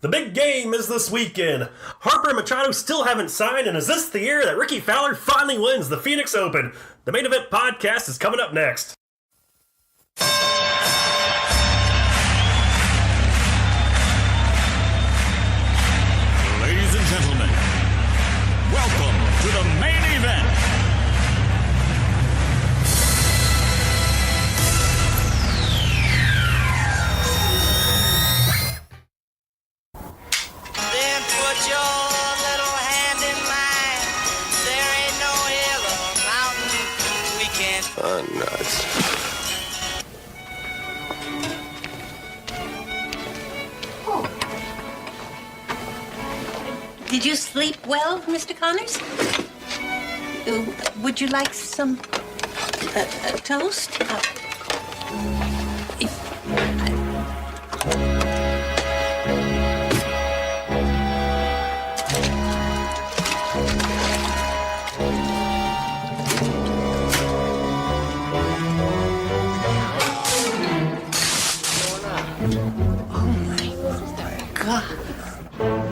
The big game is this weekend. Harper and Machado still haven't signed, and is this the year that Ricky Fowler finally wins the Phoenix Open? The Main Event Podcast is coming up next. Ladies and gentlemen, welcome to the Main Event. Then put your little hand in mine. There ain't no hill or mountain we can't. Nuts. Did you sleep well, Mr. Connors? Would you like some toast? Oh my God.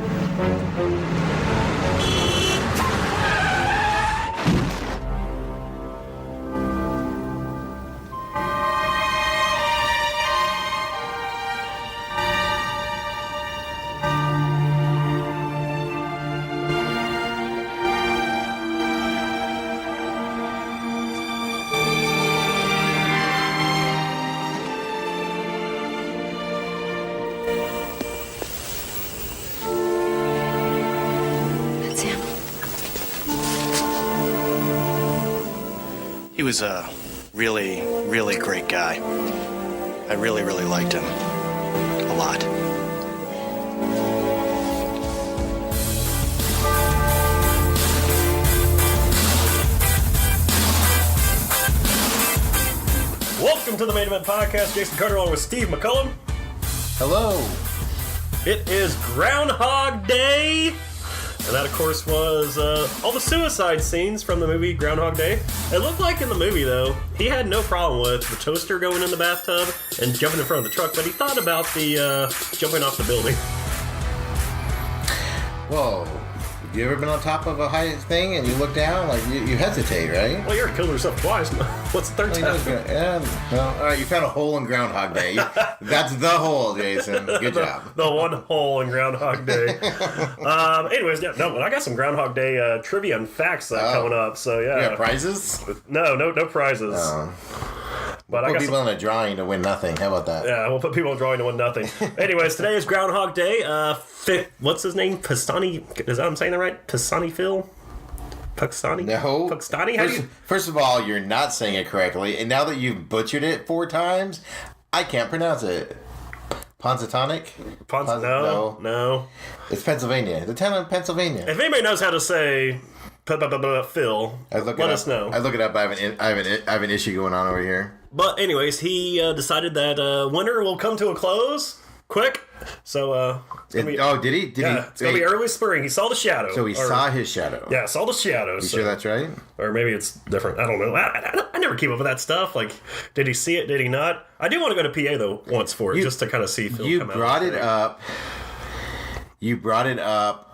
That's him. He was a really, really great guy. I really, really liked him. A lot. Welcome to the Main Event Podcast. Jason Carter along with Steve McCullum. Hello. It is Groundhog Day. And that, of course, was all the suicide scenes from the movie Groundhog Day. It looked like in the movie, though, he had no problem with the toaster going in the bathtub and jumping in front of the truck, but he thought about the jumping off the building. Whoa. Have you ever been on top of a high thing and you look down? Like, you hesitate, right? Well, you already killed yourself twice. What's the third time? Well, all right, you found a hole in Groundhog Day. That's the hole, Jason. Good job. The one hole in Groundhog Day. Anyways, yeah, no, but I got some Groundhog Day trivia and facts coming up. So yeah, You got prizes? no prizes. But I Put got people some, in a drawing to win nothing. How about that? yeah, we'll put people in drawing to win nothing. Anyways, today is Groundhog Day. What's his name? Pastani? Is that I'm saying that right? Pastani Phil? Pakistani? No. Pakistani? How do you? First of all, you're not saying it correctly. And now that you've butchered it 4 times, I can't pronounce it. Ponzatonic? No. It's Pennsylvania. The town of Pennsylvania. If anybody knows how to say Phil, let us know. I look it up. I have an issue going on over here. But anyways, he decided that winter will come to a close quick. So it's gonna be, did he? it's gonna be early spring. He saw the shadow. So he saw his shadow. Yeah, saw the shadow. You sure that's right? Or maybe it's different. I don't know. I never keep up with that stuff. Like, did he see it? Did he not? I do want to go to PA though once for it, just to kind of see Phil You come brought out. it up. You brought it up.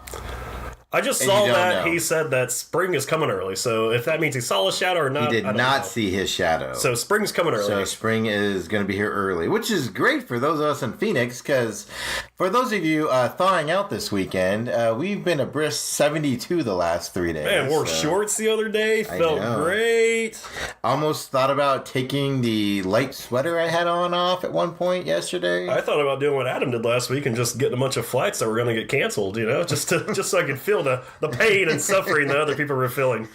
I just And saw you don't that know. he said that spring is coming early. So if that means he saw a shadow or not, He did I don't not know. see his shadow. So spring's coming early. So spring is going to be here early, which is great for those of us in Phoenix, because for those of you thawing out this weekend, we've been a brisk 72 the last 3 days. Man, wore so shorts the other day. Felt know. great. Almost thought about taking the light sweater I had on off at one point yesterday. I thought about doing what Adam did last week and just getting a bunch of flights that were going to get canceled, you know, just so I could feel the pain and suffering that other people were feeling.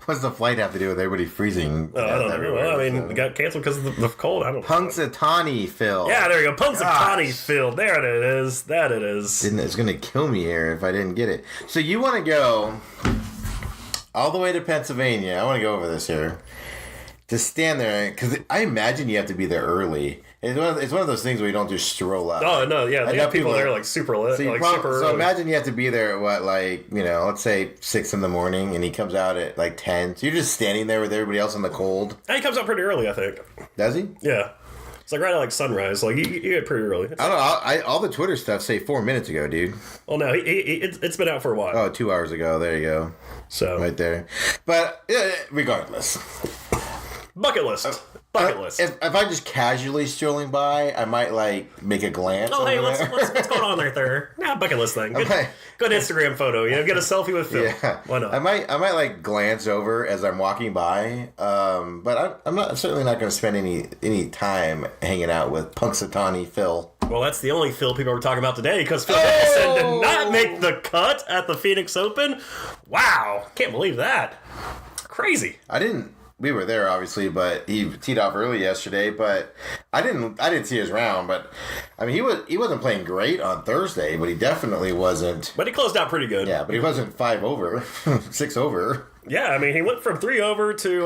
What's the flight have to do with everybody freezing? I don't know. everywhere, Well, I mean, so. it got canceled because of the cold. I don't know. Punxsutawney, Phil. Yeah, there you go. Punxsutawney Gosh. Field. There it is. That it is. It's going to kill me here if I didn't get it. So you want to go all the way to Pennsylvania. I want to go over this here. To stand there, because I imagine you have to be there early. It's one of those things where you don't just stroll up. Oh, no, yeah. They know have people people- there like super lit. So, Super so early. imagine you have to be there at what, like, you know, let's say 6 in the morning, and he comes out at like 10. So you're just standing there with everybody else in the cold. And he comes out pretty early, I think. Does he? Yeah. It's like right at like sunrise. Like you get pretty early. I don't know. All the Twitter stuff say 4 minutes ago, dude. Well, no, it's been out for a while. Oh, 2 hours ago. There you go. So right there. But regardless, bucket list. Bucket list. If I just casually strolling by, I might like make a glance. Oh, hey, over what's going on right there? Nah, bucket list thing. Good Instagram photo. Get a selfie with Phil. Yeah. Why not? I might like glance over as I'm walking by. But I'm certainly not going to spend any time hanging out with Punxsutawney Phil. Well, that's the only Phil people were talking about today because Phil Mickelson did not make the cut at the Phoenix Open. Wow, can't believe that. Crazy. We were there, obviously, but he teed off early yesterday. But I didn't see his round. But I mean, he wasn't playing great on Thursday, but he definitely wasn't. But he closed out pretty good. Yeah, but he wasn't 5 over, 6 over. Yeah, I mean, he went from 3 over to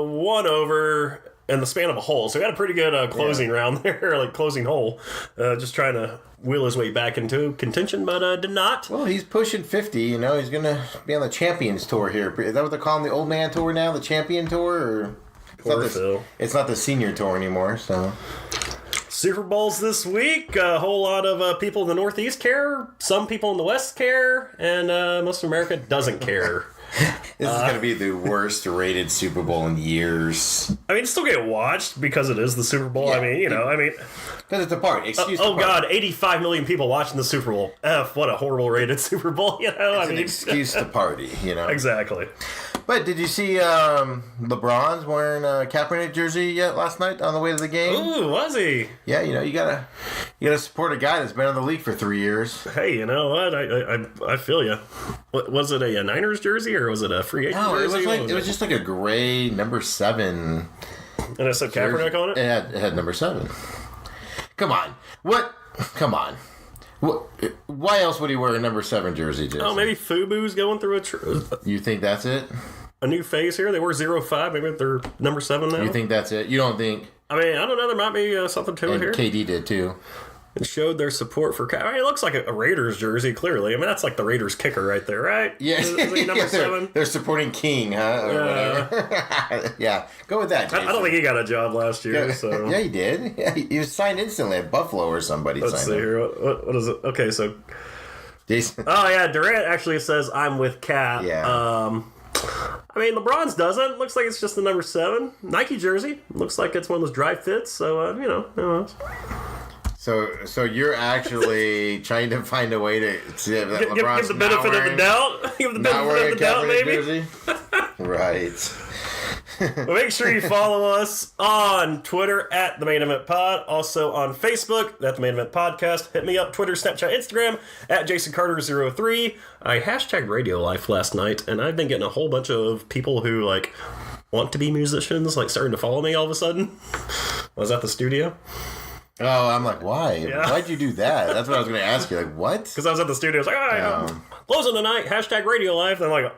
1 over in the span of a hole. So he had a pretty good closing round there, like closing hole. Just trying to wheel his way back into contention, but did not. Well, he's pushing 50, He's going to be on the Champions Tour here. Is that what they're calling the Old Man Tour now? The Champion Tour? Or Poor Phil. It's not the Senior Tour anymore, so... Super Bowls this week. A whole lot of people in the Northeast care. Some people in the West care. And most of America doesn't care. This is going to be the worst rated Super Bowl in years. I mean, still get watched because it is the Super Bowl. Yeah. I mean... Because it's a party. God, 85 million people watching the Super Bowl. What a horrible rated Super Bowl, It's an excuse to party, Exactly. But did you see LeBron's wearing a Kaepernick jersey yet last night on the way to the game? Ooh, was he? Yeah, you gotta support a guy that's been in the league for 3 years. Hey, you know what? I feel you. Was it a Niners jersey or was it a free agent jersey? It was just like a gray number 7. And it said Kaepernick on it? It had number 7. Come on. What? Come on. Why else would he wear a number 7 jersey? Oh, maybe FUBU's going through You think that's it? A new phase here? They were 05. Maybe they're number 7 now? You think that's it? You don't think? I mean, I don't know. There might be something to it here. KD did too. And showed their support for I mean, it looks like a Raiders jersey, clearly. I mean, that's like the Raiders kicker right there, right? Yeah. Is he number 7? They're supporting King, huh? Or whatever. Yeah. Go with that, Jason. I don't think he got a job last year, so... Yeah, he did. Yeah, he was signed instantly at Buffalo or somebody. Let's see here. What is it? Okay, so... Jason. Oh, yeah, Durant actually says, I'm with Cat. Yeah. I mean, LeBron's doesn't. Looks like it's just the number 7. Nike jersey. Looks like it's one of those dry fits, so, who knows? So you're actually trying to find a way to see that LeBron's give the benefit of the doubt. Give the benefit of the doubt, maybe. Jersey? Right. Well, make sure you follow us on Twitter at The Main Event Pod. Also on Facebook at The Main Event Podcast. Hit me up, Twitter, Snapchat, Instagram at JasonCarter03. I hashtagged Radio Life last night, and I've been getting a whole bunch of people who, want to be musicians, starting to follow me all of a sudden. I was at the studio. Oh, I'm like, why? Yeah. Why'd you do that? That's what I was going to ask you. What? Because I was at the studio. I was like, all right, closing tonight, hashtag Radio Life. And I'm like,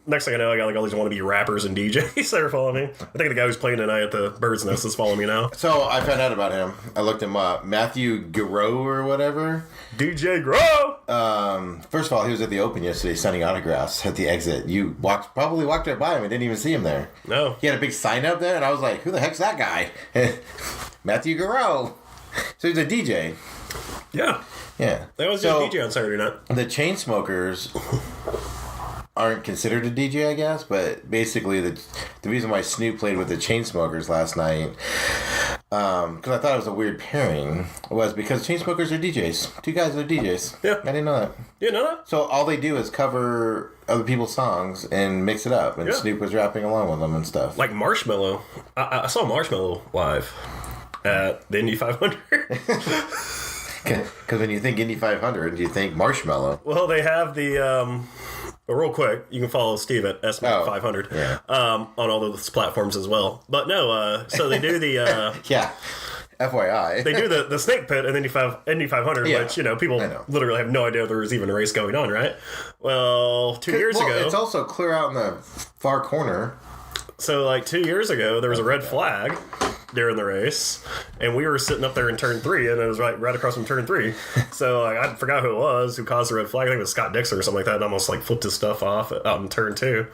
next thing I know, I got all these wannabe rappers and DJs that are following me. I think the guy who's playing tonight at the Bird's Nest is following me now. So I found out about him. I looked him up. Matthew Guerreau or whatever. DJ Grow! First of all, he was at the Open yesterday signing autographs at the exit. You probably walked right by him and didn't even see him there. No. He had a big sign up there, and I was like, who the heck's that guy? Matthew Guerreau. So he's a DJ. Yeah. Yeah. They always do a DJ on Saturday night. The Chainsmokers aren't considered a DJ, I guess, but basically the reason why Snoop played with the Chainsmokers last night, because I thought it was a weird pairing, was because Chainsmokers are DJs. 2 guys are DJs. Yeah. I didn't know that. You know that? So all they do is cover other people's songs and mix it up, and Snoop was rapping along with them and stuff. Like Marshmello. I saw Marshmello live at the Indy 500. Because when you think Indy 500, you think Marshmello. Well, they have the... real quick, you can follow Steve at SMAC500 on all those platforms as well. But no, so they do the... yeah. FYI. They do the snake pit and Indy 500, which, people literally have no idea there was even a race going on, right? Well, 2 years ago... It's also clear out in the far corner. So, 2 years ago, there was a red flag, during the race, and we were sitting up there in turn 3, and it was right across from turn 3. So like, I forgot who it was who caused the red flag. I think it was Scott Dixon or something like that, and almost like flipped his stuff off out in turn 2.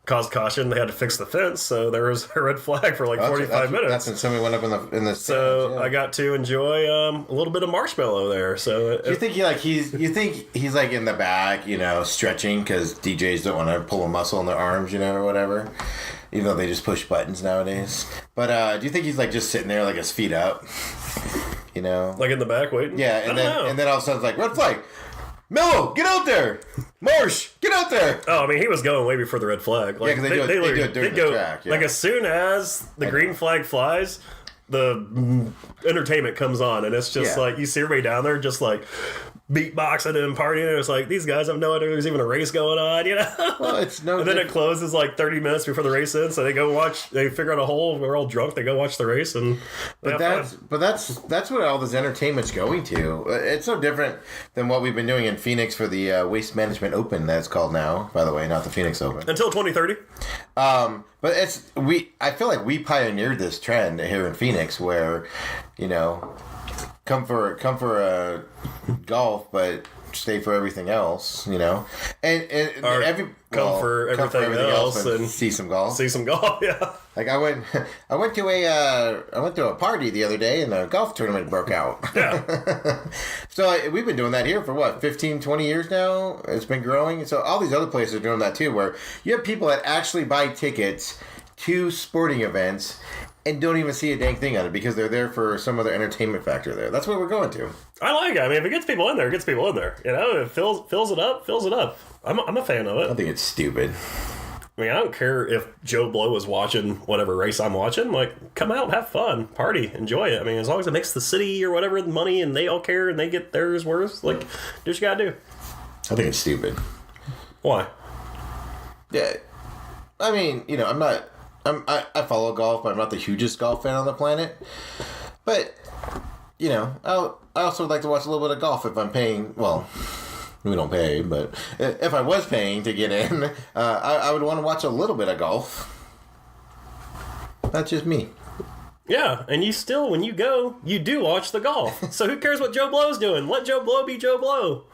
Caused caution. They had to fix the fence, so there was a red flag for like 45 minutes. That's when somebody went up in the So yeah. I got to enjoy a little bit of marshmallow there. So you think he's like in the back, stretching because DJs don't want to pull a muscle in their arms, or whatever. Even though they just push buttons nowadays. But do you think he's like just sitting there like his feet up? Like in the back waiting? Yeah, and then all of a sudden it's like, red flag. Mello, get out there! Marsh, get out there! Oh, I mean, he was going way before the red flag. Like, yeah, because they do it during the track. Yeah. Like, as soon as the green flag flies, the entertainment comes on, and it's just like, you see everybody down there just like beatboxing and partying, and it's like, these guys have no idea there's even a race going on, Well, it's no. And then it closes like 30 minutes before the race ends, so they go watch, they figure out a hole, we're all drunk, they go watch the race, and that's what all this entertainment's going to. It's no different than what we've been doing in Phoenix for the Waste Management Open, that's called now, by the way, not the Phoenix Open. Until 2030. But I feel like we pioneered this trend here in Phoenix where, come for a golf, but stay for everything else, and come for everything else and see some golf. See some golf, yeah. Like I went to a party the other day and a golf tournament broke out. Yeah. So we've been doing that here for what, 15, 20 years now? It's been growing. So all these other places are doing that too, where you have people that actually buy tickets to sporting events and don't even see a dang thing on it because they're there for some other entertainment factor there. That's what we're going to. I like it. I mean, if it gets people in there, it gets people in there. It fills it up. I'm a fan of it. I think it's stupid. I mean, I don't care if Joe Blow is watching whatever race I'm watching. Like, come out, have fun, party, enjoy it. I mean, as long as it makes the city or whatever the money and they all care and they get theirs worth, like, do what you gotta do. I think it's stupid. Why? Yeah. I mean, I follow golf, but I'm not the hugest golf fan on the planet. But, I also like to watch a little bit of golf if I'm paying, well, we don't pay, but if I was paying to get in, I would want to watch a little bit of golf. That's just me. Yeah, and you still, when you go, you do watch the golf. So who cares what Joe Blow's doing? Let Joe Blow be Joe Blow.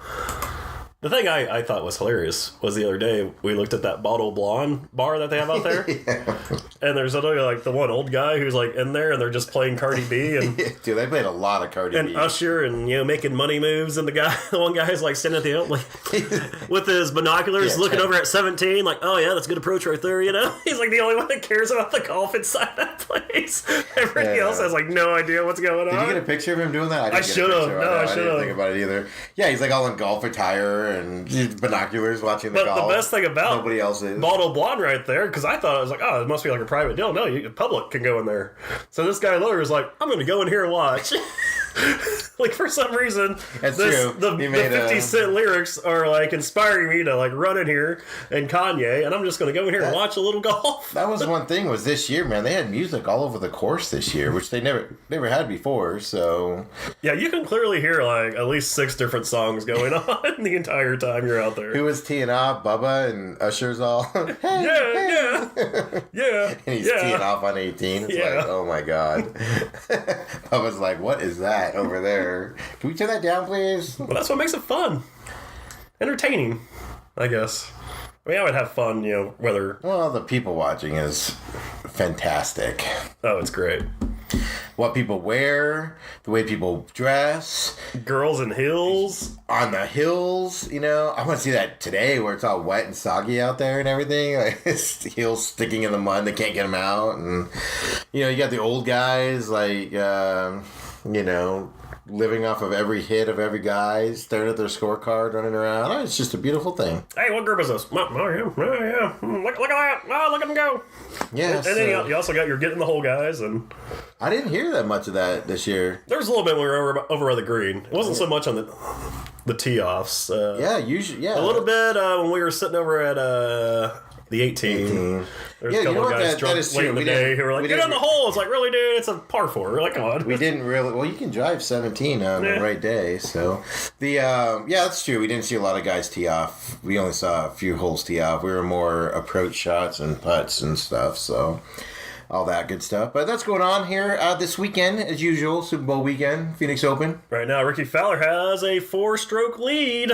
The thing I thought was hilarious was the other day we looked at that Bottle Blonde bar that they have out there. Yeah. And there's another, like, the one old guy who's, like, in there and they're just playing Cardi B. And dude, they played a lot of Cardi and B. Usher and, making money moves. And the one guy's, like, sitting at the end, like, with his binoculars looking over at 17, like, oh, yeah, that's a good approach right there, He's, like, the only one that cares about the golf inside that place. Everybody else has, like, no idea what's going on. Did you get a picture of him doing that? I should have. No, I should have. I didn't think about it either. Yeah, he's, like, all in golf attire and binoculars watching the golf. But the best thing about nobody else is Bottle Blonde right there, because I thought it was like, oh, it must be like a private deal. No, the public can go in there. So this guy literally was like, I'm going to go in here and watch. Like, for some reason, that's true. The 50 Cent lyrics are like inspiring me to like run in here and Kanye, and I'm just going to go in here and watch a little golf. That was one thing was this year, man. They had music all over the course this year, which they never had before. So yeah, you can clearly hear like at least 6 different songs going on the entire time you're out there. Who was teeing off? Bubba and Usher's all. Yeah. And he's teeing off on 18. It's like, oh my god. Bubba's like, what is that over there? Can we turn that down, please? Well, that's what makes it fun. Entertaining, I guess. I mean, I would have fun, whether... Well, the people watching is fantastic. Oh, it's great. What people wear, the way people dress. Girls in heels. On the hills, I want to see that today where it's all wet and soggy out there and everything. Like, it's heels sticking in the mud, they can't get them out. And, you got the old guys, like, living off of every hit of every guy, staring at their scorecard, running around. Oh, it's just a beautiful thing. Hey, what group is this? Oh, yeah. Look at that. Oh, look at them go. Yeah. And then you also got your get in the hole guys. And I didn't hear that much of that this year. There was a little bit when we were over by the green. It wasn't so much on the tee-offs. Usually. A little bit when we were sitting over at... the 18. There's a couple of guys drunk late in the day who were like, get on the hole. It's like, really, dude? It's a par 4. We're like, come on. We didn't really... Well, you can drive 17 on the right day, so... that's true. We didn't see a lot of guys tee off. We only saw a few holes tee off. We were more approach shots and putts and stuff, so... all that good stuff. But that's going on here this weekend, as usual, Super Bowl weekend, Phoenix Open. Right now, Ricky Fowler has a 4-stroke lead.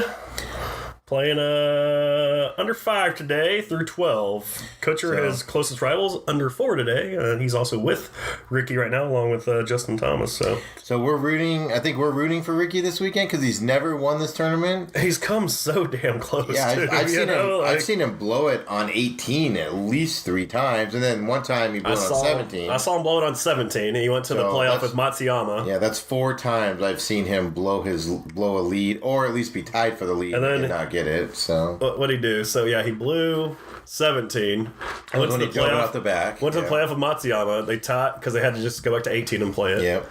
Playing under 5 today through 12. Kutcher, his closest rivals, under 4 today. And he's also with Ricky right now, along with Justin Thomas. So we're rooting. I think we're rooting for Ricky this weekend because he's never won this tournament. He's come so damn close. Yeah, I've seen him blow it on 18 at least 3 times, and then one time he blew it on 17. I saw him blow it on 17. He went to the playoff with Matsuyama. Yeah, that's 4 times I've seen him blow a lead, or at least be tied for the lead, and then did not get it. So what'd he do? So yeah, he blew 17. Went to the playoff. Off the back. Went to the playoff with Matsuyama. They tied because they had to just go back to 18 and play it. Yep.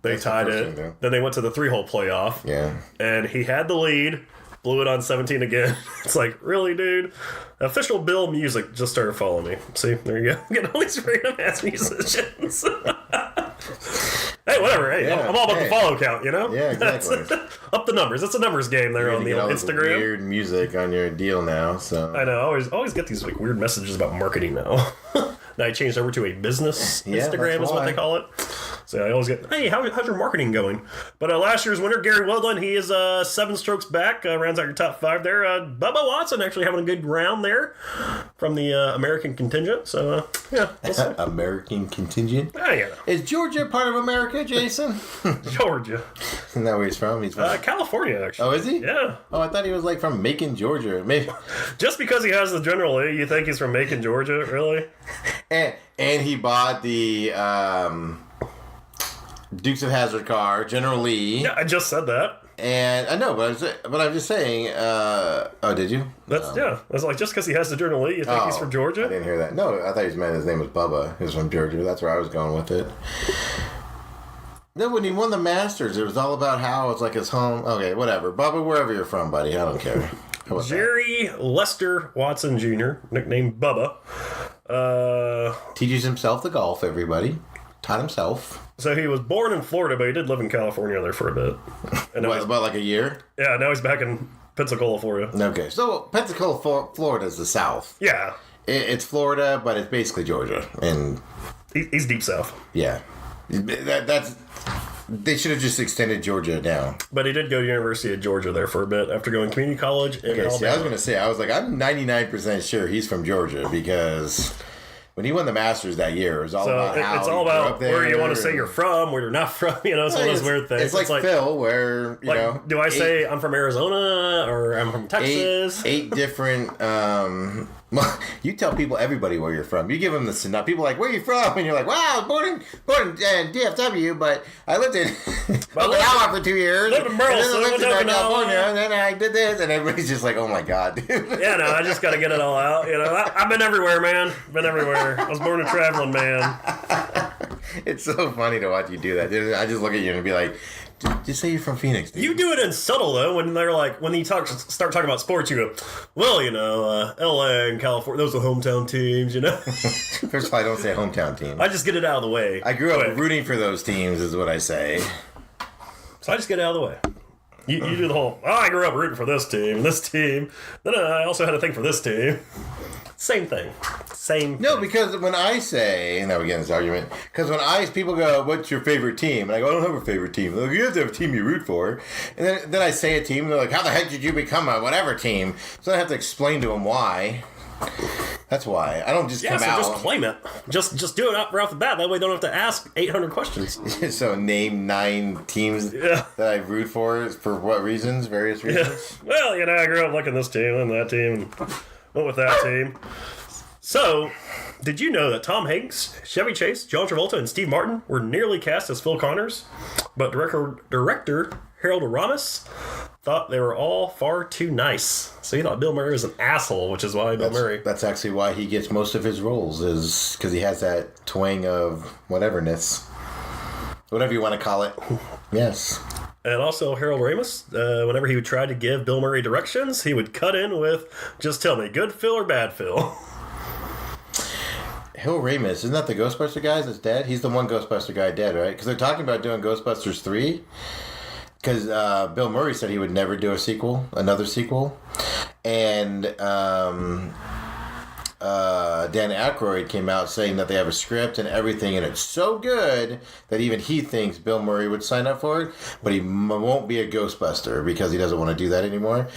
They tied it. Then they went to the 3-hole playoff. Yeah. And he had the lead. Blew it on 17 again. It's like, really, dude? Official Bill music just started following me. See, there you go. Getting all these random ass musicians. Hey, whatever. Hey, I'm all about the follow count, you know? Yeah, exactly. Up the numbers. It's a numbers game there on the Instagram. Weird music on your deal now, so. I know. I always get these like weird messages about marketing now. Now I changed over to a business Instagram is what they call it. So I always get, hey, how's your marketing going? But last year's winner, Gary Woodland, he is 7 strokes back, rounds out your top 5 there. Bubba Watson actually having a good round there from the American contingent. So, yeah. We'll see. American contingent? Yeah. Is Georgia part of America, Jason? Georgia. Isn't that where he's from? He's from California, actually. Oh, is he? Yeah. Oh, I thought he was like from Macon, Georgia. Maybe. Just because he has the General Lee, you think he's from Macon, Georgia? Really? And he bought the Dukes of Hazzard car, General Lee. Yeah, I just said that. And I know, but I'm just saying. Oh, did you? Yeah. I was like, just because he has the General Lee, you think he's from Georgia? I didn't hear that. No, I thought he meant his name was Bubba. He was from Georgia. That's where I was going with it. No, when he won the Masters, it was all about how it's like his home. Okay, whatever. Bubba, wherever you're from, buddy. I don't care. Jerry Lester Watson Jr., nicknamed Bubba. Teaches himself the golf, everybody. Taught himself. So he was born in Florida, but he did live in California there for a bit. And about like a year? Yeah, now he's back in Pensacola, Florida. Okay, so Pensacola, Florida is the South. Yeah. It's Florida, but it's basically Georgia. And he's deep South. Yeah. They should have just extended Georgia down. But he did go to University of Georgia there for a bit after going community college in Alabama. See, I was going to say, I'm 99% sure he's from Georgia because when he won the Masters that year, it was all about how it's all about where you want to say you're from, where you're not from. You know, it's one of those weird things. It's like Phil, where you know. Do I say I'm from Arizona or I'm from Texas? Eight different. You tell people everybody where you're from. You give them the synopsis. People are like, where are you from? And you're like, wow, I was born in DFW, but I lived in Okinawa for 2 years. Lived in Burleson, and then I lived in California, and then I did this, and everybody's just like, oh my god, dude. Yeah, no, I just got to get it all out. You know, I've been everywhere, man. Been everywhere. I was born a traveling man. It's so funny to watch you do that. Dude. I just look at you and be like, just say you're from Phoenix, dude. You do it in subtle though. When they're like, when you start talking about sports, you go, well, you know, LA and California, those are hometown teams, you know. First of all, I don't say hometown team. I just get it out of the way. I grew up rooting for those teams, is what I say. So I just get it out of the way. You do the whole, I grew up rooting for this team and this team. Then I also had a thing for this team. Same thing. No, because when I say, now we get in this argument, because when people go, what's your favorite team? And I go, I don't have a favorite team. They're like, you have to have a team you root for. And then I say a team, and they're like, how the heck did you become a whatever team? So I have to explain to them why. That's why. I don't just come out. Just claim it. Just do it right off the bat. That way you don't have to ask 800 questions. So name 9 teams that I root for what reasons? Various reasons? Yeah. Well, you know, I grew up liking this team and that team and went with that team. So, did you know that Tom Hanks, Chevy Chase, John Travolta, and Steve Martin were nearly cast as Phil Connors? But director Harold Ramis thought they were all far too nice. So he thought Bill Murray was an asshole, which is why Bill Murray... That's actually why he gets most of his roles, is because he has that twang of whateverness. Whatever you want to call it. Yes. And also Harold Ramis, whenever he would try to give Bill Murray directions, he would cut in with, just tell me, good Phil or bad Phil? Harold Ramis, isn't that the Ghostbuster guy that's dead? He's the one Ghostbuster guy dead, right? Because they're talking about doing Ghostbusters 3. Because Bill Murray said he would never do another sequel. And Dan Aykroyd came out saying that they have a script and everything, and it's so good that even he thinks Bill Murray would sign up for it, but he won't be a Ghostbuster because he doesn't want to do that anymore.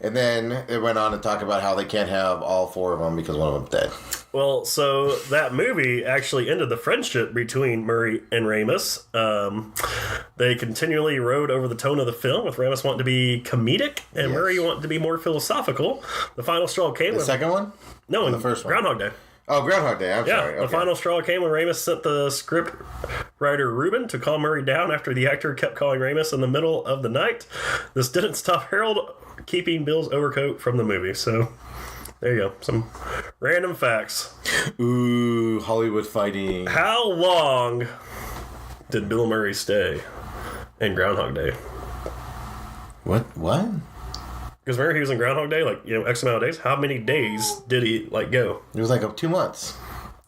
And then it went on to talk about how they can't have all 4 of them because one of them's dead. Well, so that movie actually ended the friendship between Murray and Ramis. They continually rode over the tone of the film, with Ramis wanting to be comedic and Murray wanting to be more philosophical. The final straw came The second one? No, in the first one? Groundhog Day. Oh, Groundhog Day. I'm sorry. The final straw came when Ramis sent the script writer Rubin to calm Murray down after the actor kept calling Ramis in the middle of the night. This didn't stop Harold keeping Bill's overcoat from the movie, so... There you go. Some random facts. Ooh, Hollywood fighting. How long did Bill Murray stay in Groundhog Day? What? Because remember he was in Groundhog Day, X amount of days? How many days did he, go? It was like 2 months.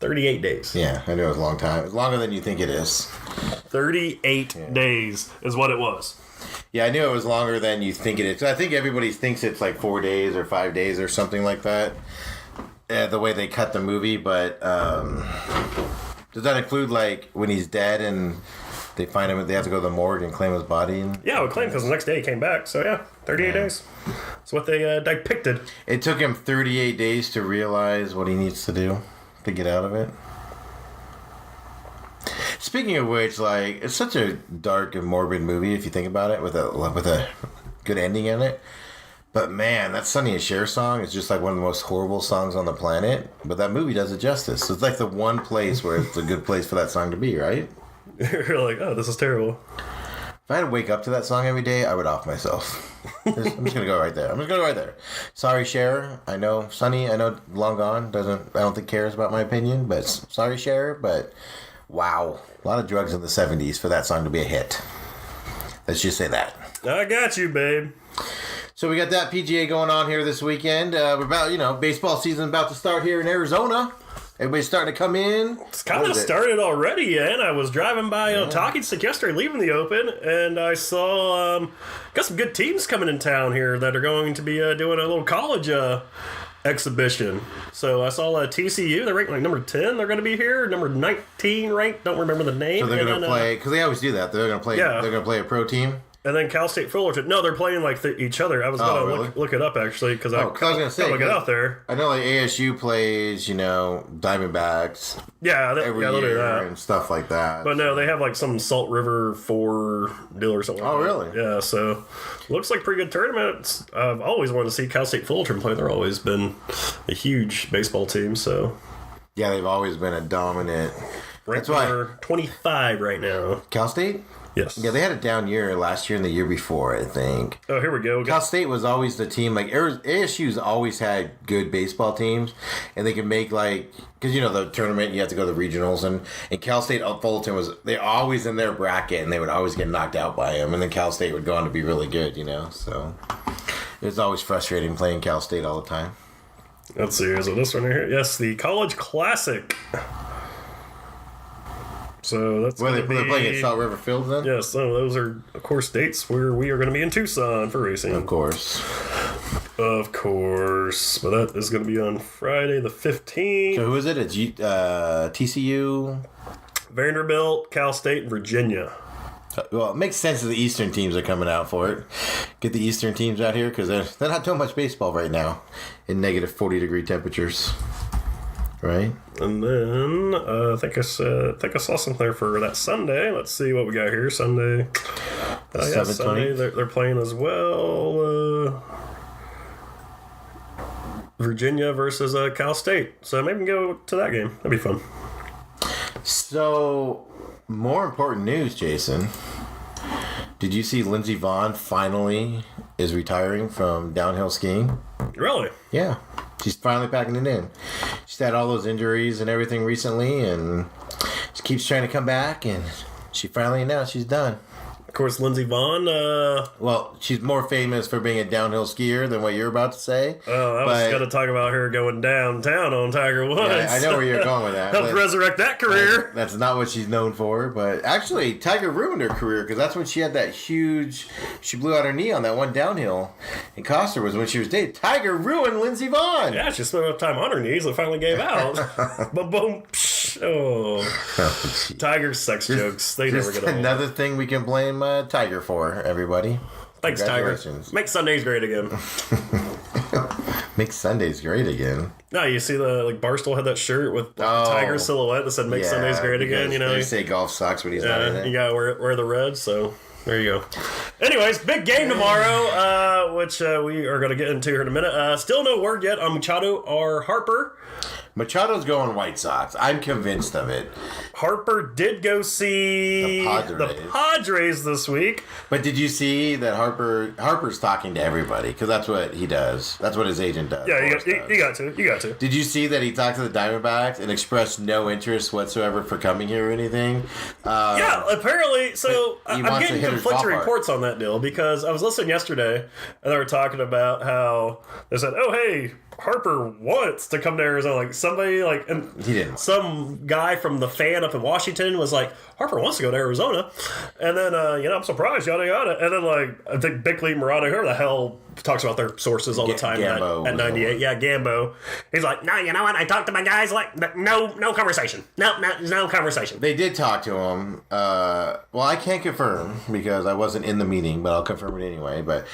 38 days. Yeah, I knew it was a long time. It's longer than you think it is. 38 days is what it was. Yeah, I knew it was longer than you think it is. I think everybody thinks it's like 4 days or 5 days or something like that. The way they cut the movie, but does that include when he's dead and they find him? They have to go to the morgue and claim his body. Yeah, we claim because the next day he came back. So yeah, 38 days. That's what they depicted. It took him 38 days to realize what he needs to do to get out of it. Speaking of which, it's such a dark and morbid movie if you think about it, with a good ending in it. But man, that Sonny and Cher song is just one of the most horrible songs on the planet. But that movie does it justice. It's the one place where it's a good place for that song to be, right? You're like, oh, this is terrible. If I had to wake up to that song every day, I would off myself. I'm just gonna go right there. Sorry, Cher. I know Sonny. I know long gone. I don't think cares about my opinion. But sorry, Cher. But wow, a lot of drugs in the 70s for that song to be a hit. Let's just say that. I got you, babe. So we got that PGA going on here this weekend. We're about, baseball season about to start here in Arizona. Everybody's starting to come in. It's kind of started already, and I was driving by Talking Stick yesterday, leaving the Open, and I saw got some good teams coming in town here that are going to be doing a little college exhibition. So I saw TCU. They're ranked number 10. They're going to be here. Number 19 ranked. Don't remember the name. So they're going to play, because they always do that. They're going to play. Yeah. They're going to play a pro team. And then Cal State Fullerton. No, they're playing each other. I was going to look it up actually because I was going to say look it out there. I know ASU plays Diamondbacks. Yeah, every year and stuff like that. But no, they have some Salt River 4 deal or something. Oh, really? Yeah. So looks like a pretty good tournament. I've always wanted to see Cal State Fullerton play. They've always been a huge baseball team. So yeah, they've always been a dominant. That's why 25 right now. Cal State. Yes. Yeah, they had a down year last year and the year before, I think. Oh, here we go. Cal State was always the team. ASU's always had good baseball teams, and they could make because the tournament you have to go to the regionals, and Cal State Fullerton they're always in their bracket, and they would always get knocked out by them, and then Cal State would go on to be really good, So it was always frustrating playing Cal State all the time. Let's see. Is it this one here? Yes, the College Classic. So that's they're playing at Salt River Field then? Yes, so those are, of course, dates where we are going to be in Tucson for racing. Of course. But that is going to be on Friday the 15th. So who is it? It's TCU? Vanderbilt, Cal State, and Virginia. Well, it makes sense that the Eastern teams are coming out for it. Get the Eastern teams out here because they're not doing much baseball right now in negative 40-degree temperatures. Right, and then I think I saw something there for that Sunday. Let's see what we got here. Sunday, Sunday they're playing as well. Virginia versus Cal State. So maybe we can go to that game. That'd be fun. So, more important news, Jason. Did you see Lindsey Vonn finally is retiring from downhill skiing? Really? Yeah. She's finally packing it in. She's had all those injuries and everything recently, and she keeps trying to come back, and she finally announced she's done. Of course, Lindsey Vonn. Well, she's more famous for being a downhill skier than what you're about to say. Oh, I was going to talk about her going downtown on Tiger Woods. Yeah, I know where you're going with that. Helped resurrect that career. That's not what she's known for. But actually, Tiger ruined her career because that's when she had that huge. She blew out her knee on that one downhill. And cost her was when she was dating. Tiger ruined Lindsey Vonn. Yeah, she spent enough time on her knees and finally gave out. Boom, boom. Psh, oh. Tiger's sex jokes. They never get old. Another thing we can blame Tiger for, everybody. Thanks, Tiger. Make Sundays great again. Make Sundays great again. No, you see the Barstool had that shirt with the Tiger silhouette that said "Make Sundays great again." You know, they say golf sucks, but he's not in it. You gotta wear the red. So there you go. Anyways, big game tomorrow, which we are gonna get into here in a minute. Still no word yet on Machado or Harper. Machado's going White Sox. I'm convinced of it. Harper did go see the Padres this week. But did you see that Harper's talking to everybody? Because that's what he does. That's what his agent does. Yeah, you got to. Did you see that he talked to the Diamondbacks and expressed no interest whatsoever for coming here or anything? Yeah, apparently. So I'm getting conflicting ballpark. reports on that deal because I was listening yesterday and they were talking about how they said, "Oh, hey, Harper wants to come to Arizona." Like somebody and he didn't. Some guy from the fan up in Washington was like, "Harper wants to go to Arizona," and then I'm surprised, yada yada. And then I think Bickley, Murata, whoever the hell talks about their sources all the time Gambo at 98. Yeah, Gambo. He's like, "No, you know what? I talked to my guys. No conversation. No conversation." They did talk to him. Well, I can't confirm because I wasn't in the meeting, but I'll confirm it anyway. But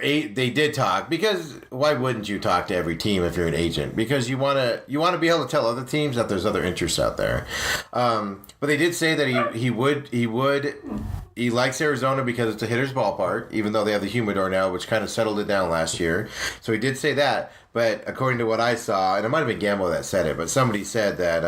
they did talk because why wouldn't you talk to every team if you're an agent? Because you want to be able to tell other teams that there's other interests out there. But they did say that he likes Arizona because it's a hitter's ballpark, even though they have the humidor now, which kind of settled it down last year. So he did say that. But according to what I saw, and it might have been Gamble that said it, but somebody said that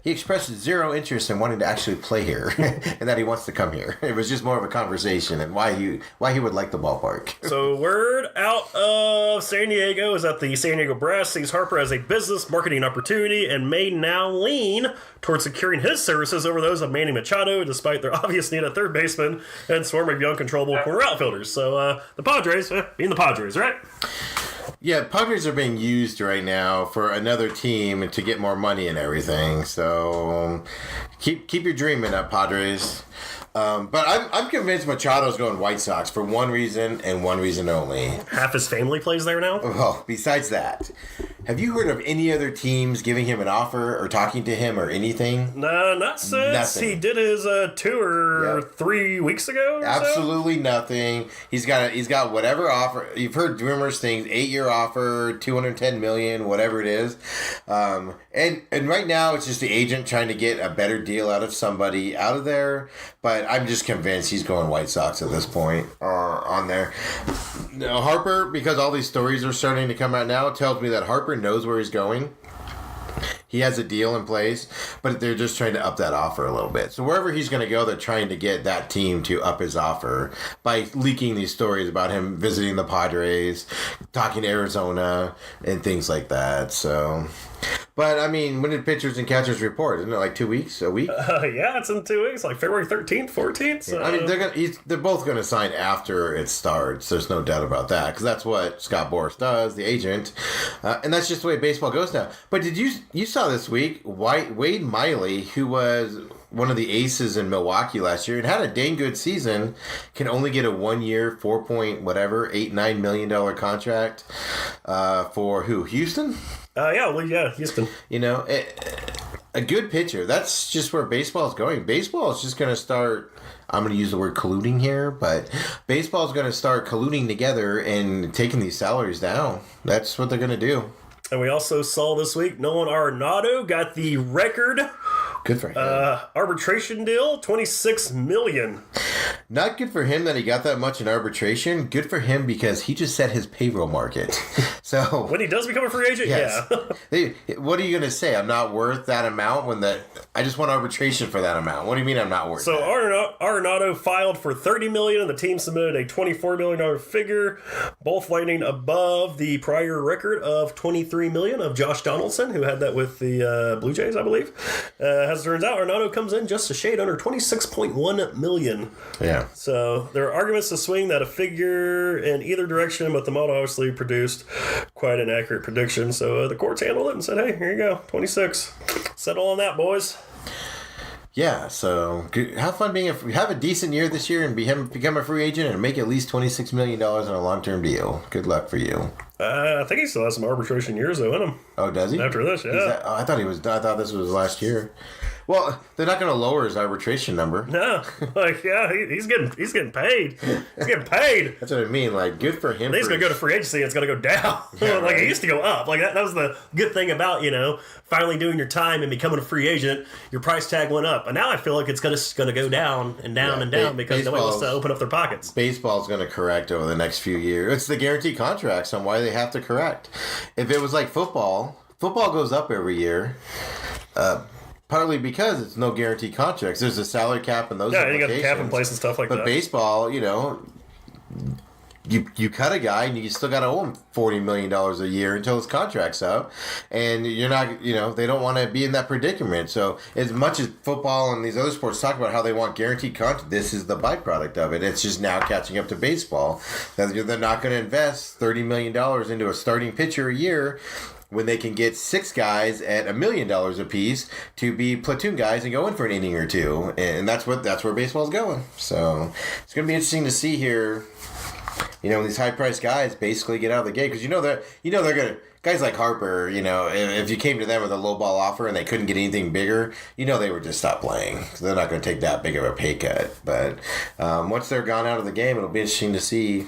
he expressed zero interest in wanting to actually play here, and that he wants to come here. It was just more of a conversation and why he would like the ballpark. So word out of San Diego is that the San Diego Brass sees Harper as a business marketing opportunity and may now lean towards securing his services over those of Manny Machado, despite their obvious need at third baseman and swarm of young, controllable corner outfielders. So the Padres, being the Padres, right? Yeah, Padres are being used right now for another team to get more money and everything. So keep your dreaming up, Padres. But I'm convinced Machado's going White Sox for one reason and one reason only. Half his family plays there now? Well, besides that, have you heard of any other teams giving him an offer or talking to him or anything? No, not since he did his tour 3 weeks ago. Absolutely nothing. He's got whatever offer. You've heard rumors, things, 8-year offer, $210 million, whatever it is. And right now it's just the agent trying to get a better deal out of somebody out of there. But I'm just convinced he's going White Sox at this point on there. Now, Harper, because all these stories are starting to come out now, tells me that Harper knows where he's going. He has a deal in place, but they're just trying to up that offer a little bit. So wherever he's going to go, they're trying to get that team to up his offer by leaking these stories about him visiting the Padres, talking to Arizona, and things like that. So... But, I mean, when did pitchers and catchers report? Isn't it like 2 weeks? A week? Yeah, it's in 2 weeks, like February 13th, 14th. So. Yeah, I mean, they're both going to sign after it starts. There's no doubt about that. Because that's what Scott Boras does, the agent. And that's just the way baseball goes now. But did you saw this week, Wade Miley, who was one of the aces in Milwaukee last year and had a dang good season, can only get a 1 year, $8-9 million contract for who? Houston? Houston. You know, a good pitcher. That's just where baseball is going. Baseball is just going to start, I'm going to use the word colluding here, but baseball is going to start colluding together and taking these salaries down. That's what they're going to do. And we also saw this week, Nolan Arenado got the record good for him. Arbitration deal, $26 million. Not good for him that he got that much in arbitration. Good for him because he just set his payroll market. So When he does become a free agent, yes. yeah. What are you going to say? I'm not worth that amount when I just want arbitration for that amount. What do you mean I'm not worth So that? Arenado filed for $30 million, and the team submitted a $24 million figure, both landing above the prior record of $23 million of Josh Donaldson, who had that with the Blue Jays, I believe. As it turns out, Arenado comes in just a shade under $26.1 million. Yeah. So there are arguments to swing that a figure in either direction, but the model obviously produced quite an accurate prediction. So the courts handled it and said, hey, here you go, 26. Settle on that, boys. Yeah, so have fun have a decent year this year and become a free agent and make at least $26 million on a long-term deal. Good luck for you. I think he still has some arbitration years, though, in him. Oh, does he? After this, yeah. I thought this was last year. Well, they're not going to lower his arbitration number. No, he's getting paid. He's getting paid. That's what I mean. Like, good for him. He's going to go to free agency and it's going to go down. Yeah, like, right. it used to go up. Like, that was the good thing about, finally doing your time and becoming a free agent. Your price tag went up. And now I feel like it's going to go down and down and down because nobody wants to open up their pockets. Baseball's going to correct over the next few years. It's the guaranteed contracts on why they have to correct. If it was like football goes up every year. Partly because it's no guaranteed contracts. There's a salary cap and those. Yeah, you got the cap in place and stuff like that. But baseball, you cut a guy and you still got to owe him $40 million a year until his contract's up, and you're not. They don't want to be in that predicament. So as much as football and these other sports talk about how they want guaranteed contract, this is the byproduct of it. It's just now catching up to baseball. That they're not going to invest $30 million into a starting pitcher a year, when they can get 6 guys at $1 million apiece to be platoon guys and go in for an inning or two, and that's where baseball's going. So it's going to be interesting to see here. These high-priced guys basically get out of the gate because they're going to. Guys like Harper, if you came to them with a low ball offer and they couldn't get anything bigger, they would just stop playing. So they're not going to take that big of a pay cut. But once they're gone out of the game, it'll be interesting to see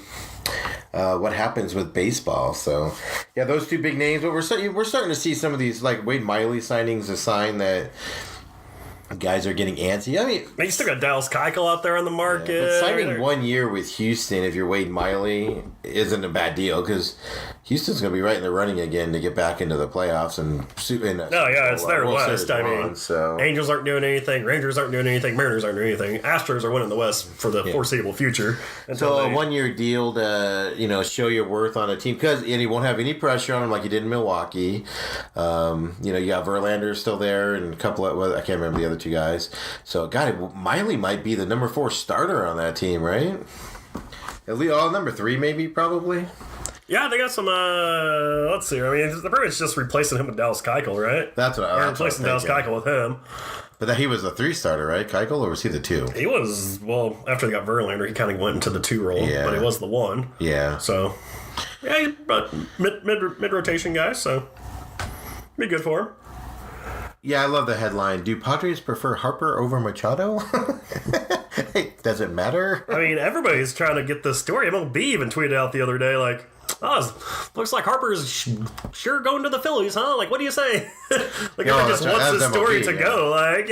what happens with baseball. So, yeah, those two big names. But we're starting to see some of these, like Wade Miley signings, a sign that guys are getting antsy. I mean, you still got Dallas Keuchel out there on the market. Yeah, but signing 1 year with Houston, if you're Wade Miley, isn't a bad deal because Houston's going to be right in the running again to get back into the playoffs and it's their West. I mean, so Angels aren't doing anything, Rangers aren't doing anything, Mariners aren't doing anything. Astros are winning the West for the foreseeable future. So a 1 year deal to show your worth on a team and he won't have any pressure on him like he did in Milwaukee. You got Verlander still there and a couple of I can't remember the other two guys. So God, Miley might be the number 4 starter on that team, right? At least number 3 maybe probably. Yeah, they got some. Let's see. I mean, they're pretty much just replacing him with Dallas Keuchel, right? That's what They're replacing Dallas Keuchel with him. But he was a 3 starter, right? Keuchel, or was he the 2? He was after they got Verlander, he kind of went into the 2 role, but he was the 1. Yeah. So, yeah, but mid rotation guy, so be good for him. Yeah, I love the headline. Do Padres prefer Harper over Machado? Does it matter? I mean, everybody's trying to get this story. MLB even tweeted out the other day, like, looks like Harper's sure going to the Phillies, huh? Like, what do you say? Everyone just wants this story to go. Like,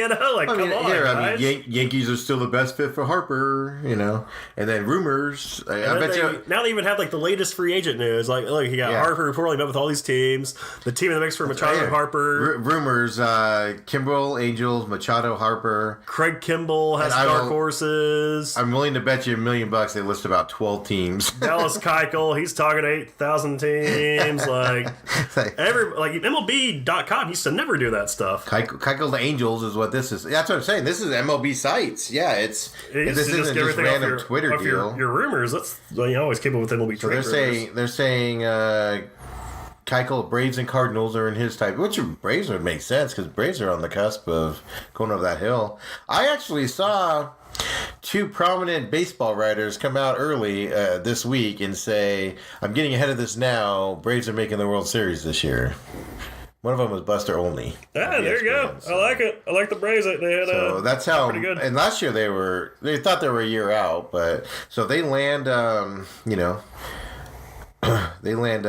come on, guys. Yankees are still the best fit for Harper, And then rumors. Now they even have, the latest free agent news. Like, look, he got Harper reportedly met with all these teams. The team in the mix for Machado and Harper. Rumors, Kimbrel, Angels, Machado, Harper. Craig Kimbrel has dark horses. I'm willing to bet you $1 million they list about 12 teams. Dallas Keuchel, he's talking 8,000 teams. MLB.com used to never do that stuff. Keuchel to Angels is what this is. That's what I'm saying. This is MLB sites. Yeah, this isn't just random Twitter deal. Your rumors. That's always keep it with MLB. So they're saying Keuchel, Braves and Cardinals are in his type. Which Braves would make sense because Braves are on the cusp of going over that hill. I actually saw 2 prominent baseball writers come out early this week and say, I'm getting ahead of this now. Braves are making the World Series this year. One of them was Buster Olney. Ah, there you go. So. I like it. I like the Braves. They had that's how. Pretty good. And last year they thought they were a year out, but so they land. They land.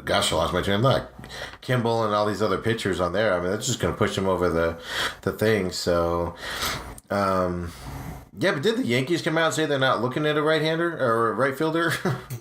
Gosh, I lost my train of thought. Kimball and all these other pitchers on there. I mean, that's just going to push them over the thing. So, Yeah, but did the Yankees come out and say they're not looking at a right-hander or a right fielder?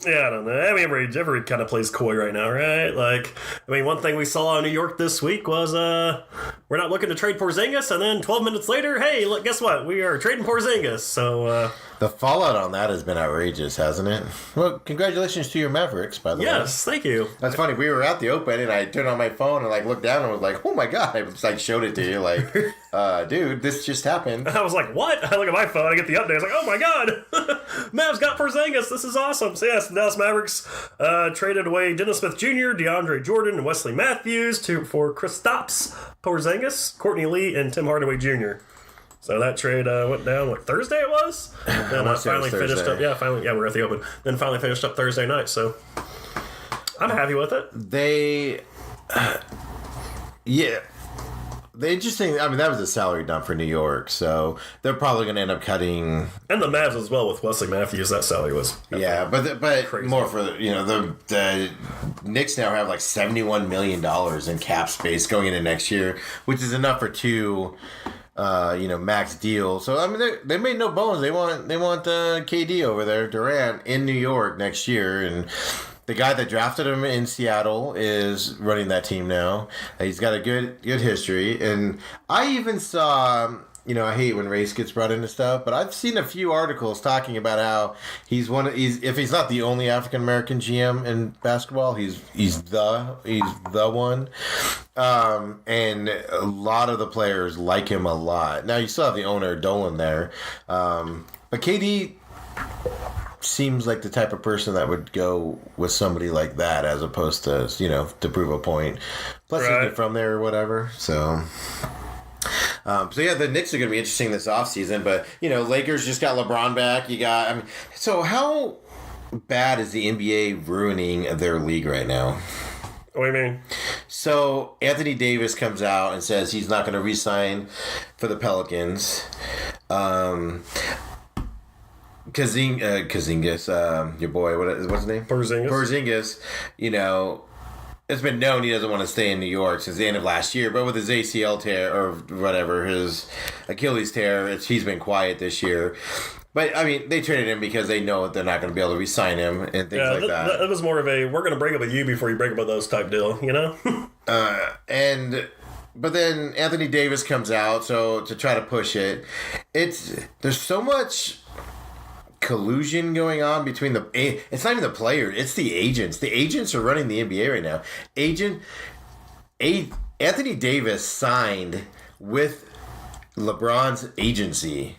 Yeah, I don't know. I mean, every kind of plays coy right now, right? Like, I mean, one thing we saw in New York this week was we're not looking to trade Porzingis, and then 12 minutes later, hey, look, guess what? We are trading Porzingis. So the fallout on that has been outrageous, hasn't it? Well, congratulations to your Mavericks, by the way. yes, thank you. That's funny. We were at the Open, and I turned on my phone and like looked down and was like, "Oh my god!" I just, like showed it to you, like, "Dude, this just happened." I was like, what? I look at my phone, I get the update. I was like, oh my god, Mavs got Porzingis. This is awesome. So yes, Dallas Mavericks traded away Dennis Smith Jr., DeAndre Jordan, and Wesley Matthews for Kristaps Porzingis, Courtney Lee, and Tim Hardaway Jr. So that trade went down, what, Thursday it was? Then finally finished up. Yeah, we were at the Open. Then finally finished up Thursday night. So I'm happy with it. The interesting, I mean, that was a salary dump for New York, so they're probably going to end up cutting. And the Mavs as well with Wesley Matthews. That salary was but crazy. More for the Knicks now have like $71 million in cap space going into next year, which is enough for two. Max deal. So I mean, they made no bones. They want KD over there, Durant in New York next year, and the guy that drafted him in Seattle is running that team now. He's got a good history, and I even saw. I hate when race gets brought into stuff, but I've seen a few articles talking about how if he's not the only African American GM in basketball, he's the one. And a lot of the players like him a lot. Now you still have the owner Dolan there, but KD seems like the type of person that would go with somebody like that as opposed to to prove a point. Plus right. He's from there or whatever, so. The Knicks are going to be interesting this offseason, but, Lakers just got LeBron back. So how bad is the NBA ruining their league right now? What do you mean? So Anthony Davis comes out and says he's not going to re-sign for the Pelicans. Kazingas, your boy, what's his name? Porzingis, it's been known he doesn't want to stay in New York since the end of last year, but with his ACL tear or whatever, his Achilles tear, he's been quiet this year. But, I mean, they traded him because they know they're not going to be able to re-sign him and things like that. That was more of a, we're going to break up with you before you break up with us type deal, But then Anthony Davis comes out, so to try to push it, there's so much collusion going on between it's not even the players, it's the agents. The agents are running the NBA right now. Anthony Davis signed with LeBron's agency,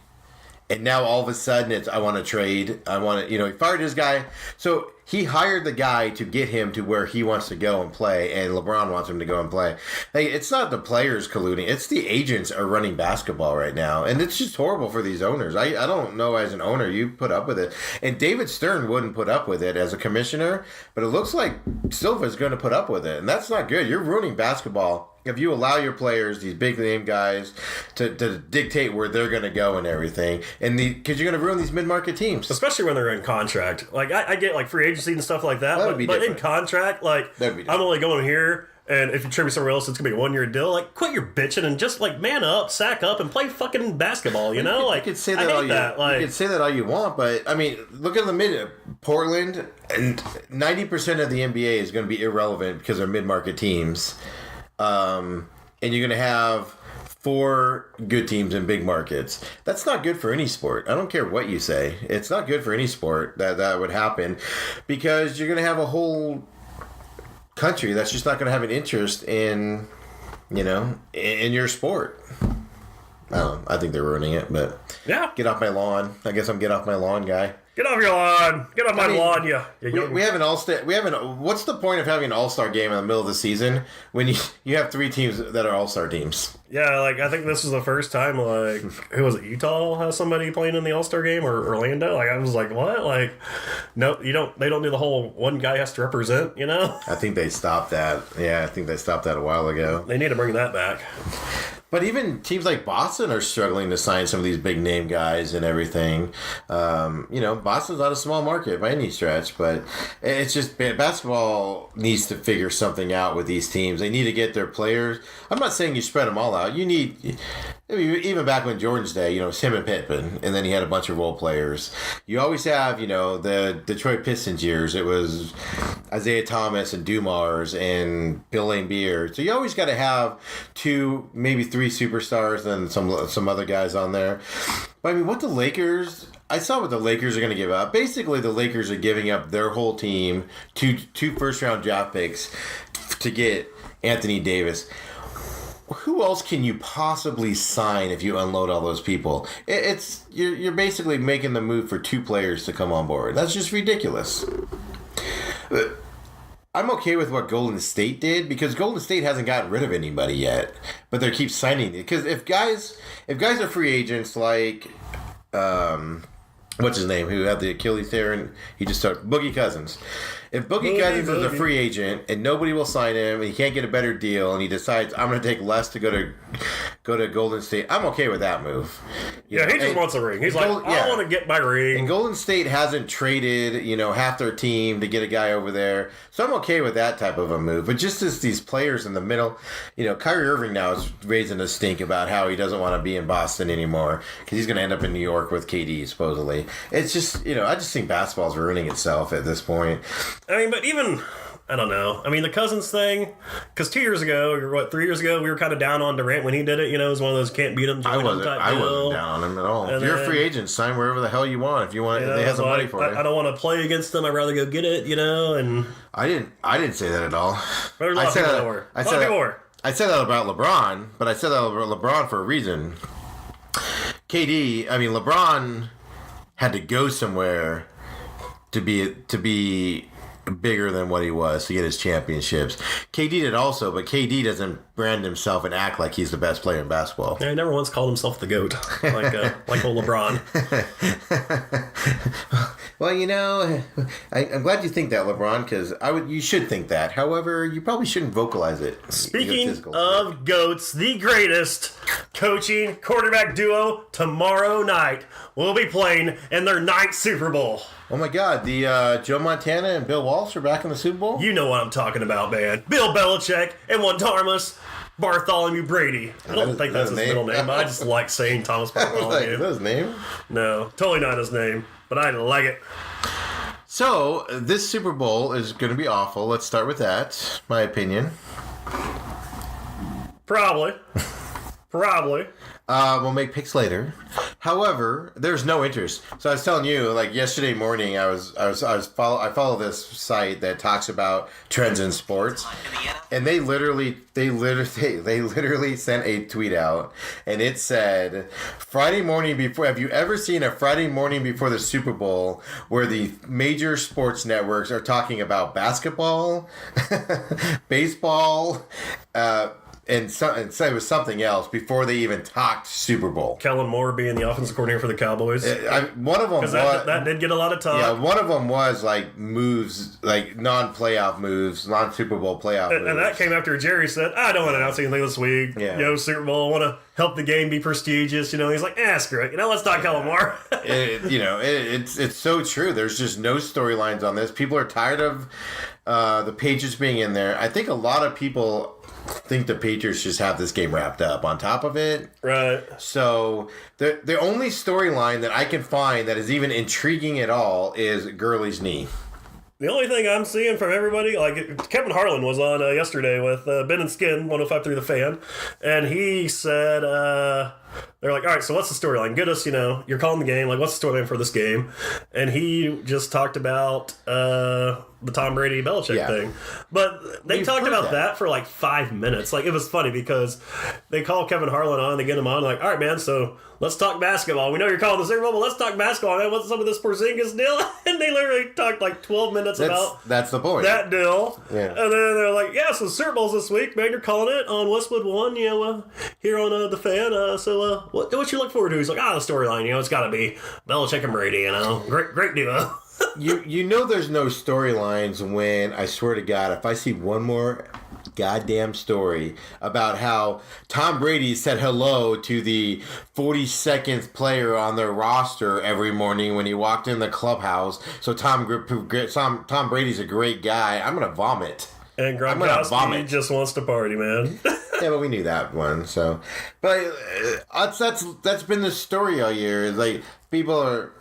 and now all of a sudden it's I want to trade. He fired his guy, so he hired the guy to get him to where he wants to go and play, and LeBron wants him to go and play. Like, it's not the players colluding, it's the agents are running basketball right now, and it's just horrible for these owners. I don't know, as an owner, you put up with it. And David Stern wouldn't put up with it as a commissioner, but it looks like Silva's going to put up with it, and that's not good. You're ruining basketball if you allow your players, these big name guys, to dictate where they're going to go and everything, and because you're going to ruin these mid-market teams, especially when they're in contract. Like I get like free agency and stuff like that, but in contract, like I'm only going here, and if you trade me somewhere else, it's gonna be a 1-year deal. Like, quit your bitching and just like man up, sack up, and play fucking basketball. You could say that you could say that all you want, but I mean, look at the Portland, and 90% of the NBA is going to be irrelevant because they're mid-market teams. And you're going to have 4 good teams in big markets. That's not good for any sport. I don't care what you say. It's not good for any sport that would happen, because you're going to have a whole country that's just not going to have an interest in your sport. I think they're ruining it, but yeah. Get off my lawn. I guess I'm get off my lawn guy. Get off your lawn. Get off my lawn, we have an all-star. What's the point of having an all-star game in the middle of the season when you have 3 teams that are all-star teams? Yeah, like I think this is the first time, like, who was it? Utah has somebody playing in the all-star game, or Orlando? Like, I was like, what? Like, no, you don't. They don't do the whole one guy has to represent. I think they stopped that. Yeah, I think they stopped that a while ago. They need to bring that back. But even teams like Boston are struggling to sign some of these big name guys and everything. Boston's not a small market by any stretch, but it's just basketball needs to figure something out with these teams. They need to get their players. I'm not saying you spread them all out. You need I mean, even back when Jordan's day, it was him and Pippen, and then he had a bunch of role players. You always have, the Detroit Pistons years. It was Isaiah Thomas and Dumars and Bill Laimbeer. So you always got to have 2, maybe 3 superstars and some other guys on there. But I mean, I saw what the Lakers are going to give up. Basically, the Lakers are giving up their whole team, two first-round draft picks to get Anthony Davis. Who else can you possibly sign if you unload all those people? You're basically making the move for 2 players to come on board. That's just ridiculous. I'm okay with what Golden State did because Golden State hasn't gotten rid of anybody yet, but they keep signing. Because if guys are free agents like what's his name, who had the Achilles tear and he just started Boogie Cousins. If Boogie Cousins is a free agent and nobody will sign him and he can't get a better deal and he decides I'm going to take less to go to Golden State, I'm okay with that move. He just wants a ring. He's like, I want to get my ring. And Golden State hasn't traded, half their team to get a guy over there. So I'm okay with that type of a move. But just as these players in the middle, Kyrie Irving now is raising a stink about how he doesn't want to be in Boston anymore because he's going to end up in New York with KD, supposedly. It's just, I just think basketball's ruining itself at this point. I mean, but even, I don't know. I mean, the Cousins thing, because 2 years ago, or 3 years ago, we were kind of down on Durant when he did it. It was one of those can't beat him, I wasn't type deal. down on him at all. If you're a free agent, sign wherever the hell you want. If you want, they have the money for it. I don't want to play against them. I'd rather go get it, and... I didn't say that at all. There's a lot of people that were. I said that about LeBron, but I said that about LeBron for a reason. LeBron had to go somewhere to be bigger than what he was to get his championships. KD did also, but KD doesn't brand himself and act like he's the best player in basketball. Yeah, he never once called himself the GOAT, like old LeBron. Well, I'm glad you think that, LeBron, because you should think that. However, you probably shouldn't vocalize it. Speaking of GOATs, the greatest coaching quarterback duo tomorrow night will be playing in their 9th Super Bowl. Oh my God, the Joe Montana and Bill Walsh are back in the Super Bowl? You know what I'm talking about, man. Bill Belichick and one Thomas Bartholomew Brady. I don't think that's his middle name, but I just like saying Thomas Bartholomew. Is that his name? No, totally not his name, but I like it. So, this Super Bowl is going to be awful. Let's start with that, my opinion. Probably. We'll make picks later. However, there's no interest. So I was telling you, like yesterday morning, I follow this site that talks about trends in sports, and they literally sent a tweet out, and it said, Friday morning before. Have you ever seen a Friday morning before the Super Bowl where the major sports networks are talking about basketball, baseball, and say it was something else before they even talked Super Bowl. Kellen Moore being the offensive coordinator for the Cowboys. One of them was that did get a lot of talk. Yeah, one of them was like moves, like non-playoff moves, non-Super Bowl playoff moves. And that came after Jerry said, "I don't want to announce anything this week. Yeah. Super Bowl. I want to help the game be prestigious." He's like, screw it. Let's talk Kellen Moore. It's so true. There's just no storylines on this. People are tired of the Patriots being in there. I think a lot of people think the Patriots just have this game wrapped up. On top of it, right? So the only storyline that I can find that is even intriguing at all is Gurley's knee. The only thing I'm seeing from everybody, like Kevin Harlan was on yesterday with Ben and Skin 105.3 The Fan, and he said they're like, all right, so what's the storyline? Get us, you're calling the game. Like, what's the storyline for this game? And he just talked about the Tom Brady Belichick thing. But they talked about that for like 5 minutes. Like, it was funny because they call Kevin Harlan on, they get him on, like, all right, man, so let's talk basketball. We know you're calling the Super Bowl, but let's talk basketball, man. What's some of this Porzingis deal? And they literally talked like 12 minutes about that's the point. That deal. Yeah. And then they're like, so Super Bowl's this week, man. You're calling it on Westwood One, here on The Fan. So what you look forward to? He's like, the storyline, it's got to be Belichick and Brady, Great duo. You know there's no storylines when, I swear to God, if I see one more goddamn story about how Tom Brady said hello to the 42nd player on their roster every morning when he walked in the clubhouse. So Tom Brady's a great guy. I'm going to vomit. And I'm gonna Gronkowski vomit. just wants to party, man. Yeah, but we knew that one. So, but that's been the story all year. Like people are,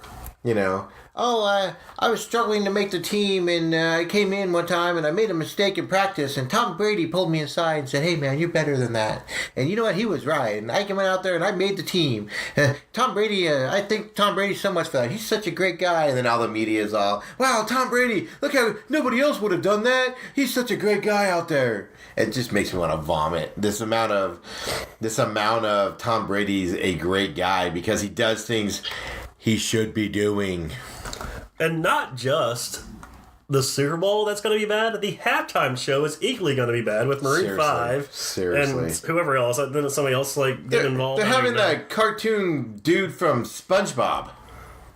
I was struggling to make the team, and I came in one time and I made a mistake in practice, and Tom Brady pulled me aside and said, "Hey man, you're better than that." And you know what? He was right. And I went out there and I made the team. Tom Brady, I think Tom Brady's so much for that. He's such a great guy. And then all the media is all, "Wow, Tom Brady! Look how nobody else would have done that. He's such a great guy out there." It just makes me want to vomit. This amount of Tom Brady's a great guy because he does things he should be doing. And not just the Super Bowl that's going to be bad. The halftime show is equally going to be bad with Maroon 5. Seriously. And whoever else. Then somebody else get involved. They're having that cartoon dude from SpongeBob.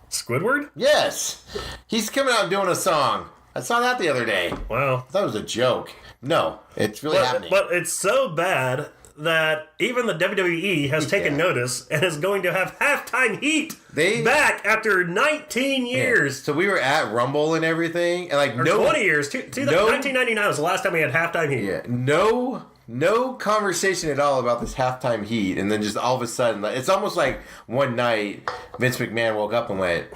Squidward? Yes. He's coming out and doing a song. I saw that the other day. Wow. I thought it was a joke. No, it's really happening. But it's so bad that even the WWE has taken notice and is going to have halftime heat back after 19 years. Yeah. So we were at Rumble and everything, and 20 years. 1999 was the last time we had halftime heat. Yeah, no conversation at all about this halftime heat, and then just all of a sudden, it's almost like one night Vince McMahon woke up and went,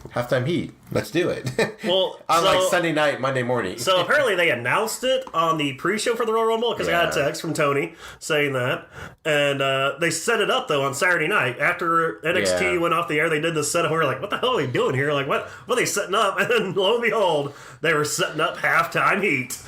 "Halftime heat, let's do it." Well, on Sunday night, Monday morning. So apparently they announced it on the pre-show for the Royal Rumble because I got a text from Tony saying that, and they set it up though on Saturday night after NXT went off the air. They did this setup. We were like, "What the hell are they doing here? Like, what are they setting up?" And then lo and behold, they were setting up halftime heat.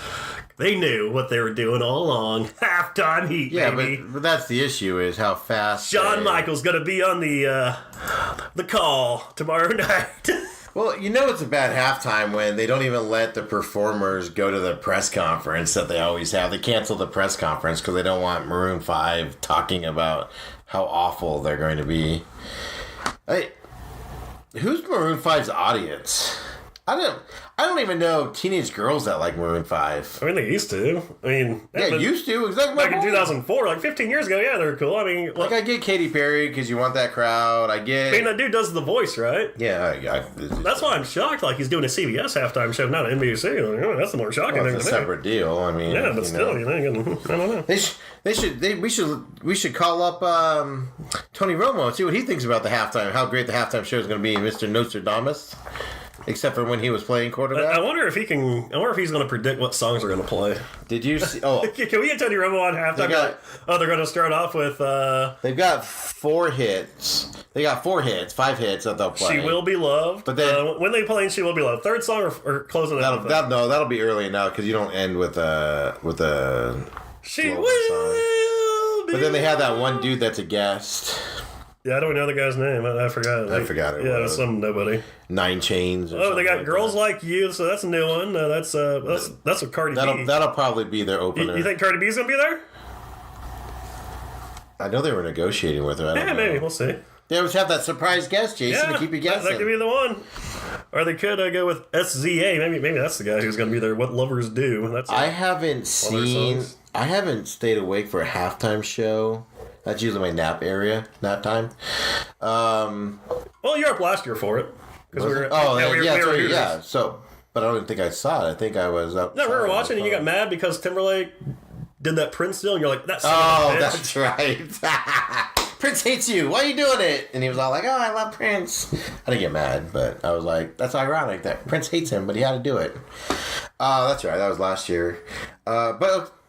They knew what they were doing all along. Halftime heat, baby. But that's the issue is how fast Shawn Michaels going to be on the call tomorrow night. Well, it's a bad halftime when they don't even let the performers go to the press conference that they always have. They cancel the press conference because they don't want Maroon 5 talking about how awful they're going to be. Hey, who's Maroon 5's audience? I don't even know teenage girls that like Maroon 5. I mean, they used to. Used to. Exactly. Back in 2004, 15 years ago, yeah, they were cool. I mean, I get Katy Perry because you want that crowd. I mean, that dude does the voice, right? Yeah. That's why I'm shocked. He's doing a CBS halftime show, not an NBC. That's the more shocking thing. It's a separate deal. I mean, yeah, but still, I don't know. We should call up Tony Romo and see what he thinks about the halftime. How great the halftime show is going to be, Mr. Nostradamus. Except for when he was playing quarterback. I wonder if he's going to predict what songs are going to play. Did you see? Oh, can we get Tony Romo on halftime? They're going to start off with. They've got 4 hits. They got 5 hits that they'll play. She Will Be Loved. But then when they play She Will Be Loved, third song or closing it out? That'll be early enough because you don't end with a. She Will song. Be. But then they have that one dude that's a guest. Yeah, I don't know the guy's name. I forgot. I forgot it. Yeah, some nobody. 9 Chains. They got Girls Like You, so that's a new one. That's what Cardi B. That'll probably be their opener. You think Cardi B's gonna be there? I know they were negotiating with her. Maybe we'll see. They always have that surprise guest, Jason, to keep you guessing. That could be the one. Or they could go with SZA. Maybe that's the guy who's going to be there. What Lovers Do. I haven't stayed awake for a halftime show. That's usually my nap time. Well, you're up last year for it. So, but I don't think I saw it. I think I was up. No, we were watching and you got mad because Timberlake did that Prince deal, and you're like, that's right. Prince hates you. Why are you doing it? And he was all like, "Oh, I love Prince." I didn't get mad, but I was like, that's ironic that Prince hates him, but he had to do it. That's right. That was last year.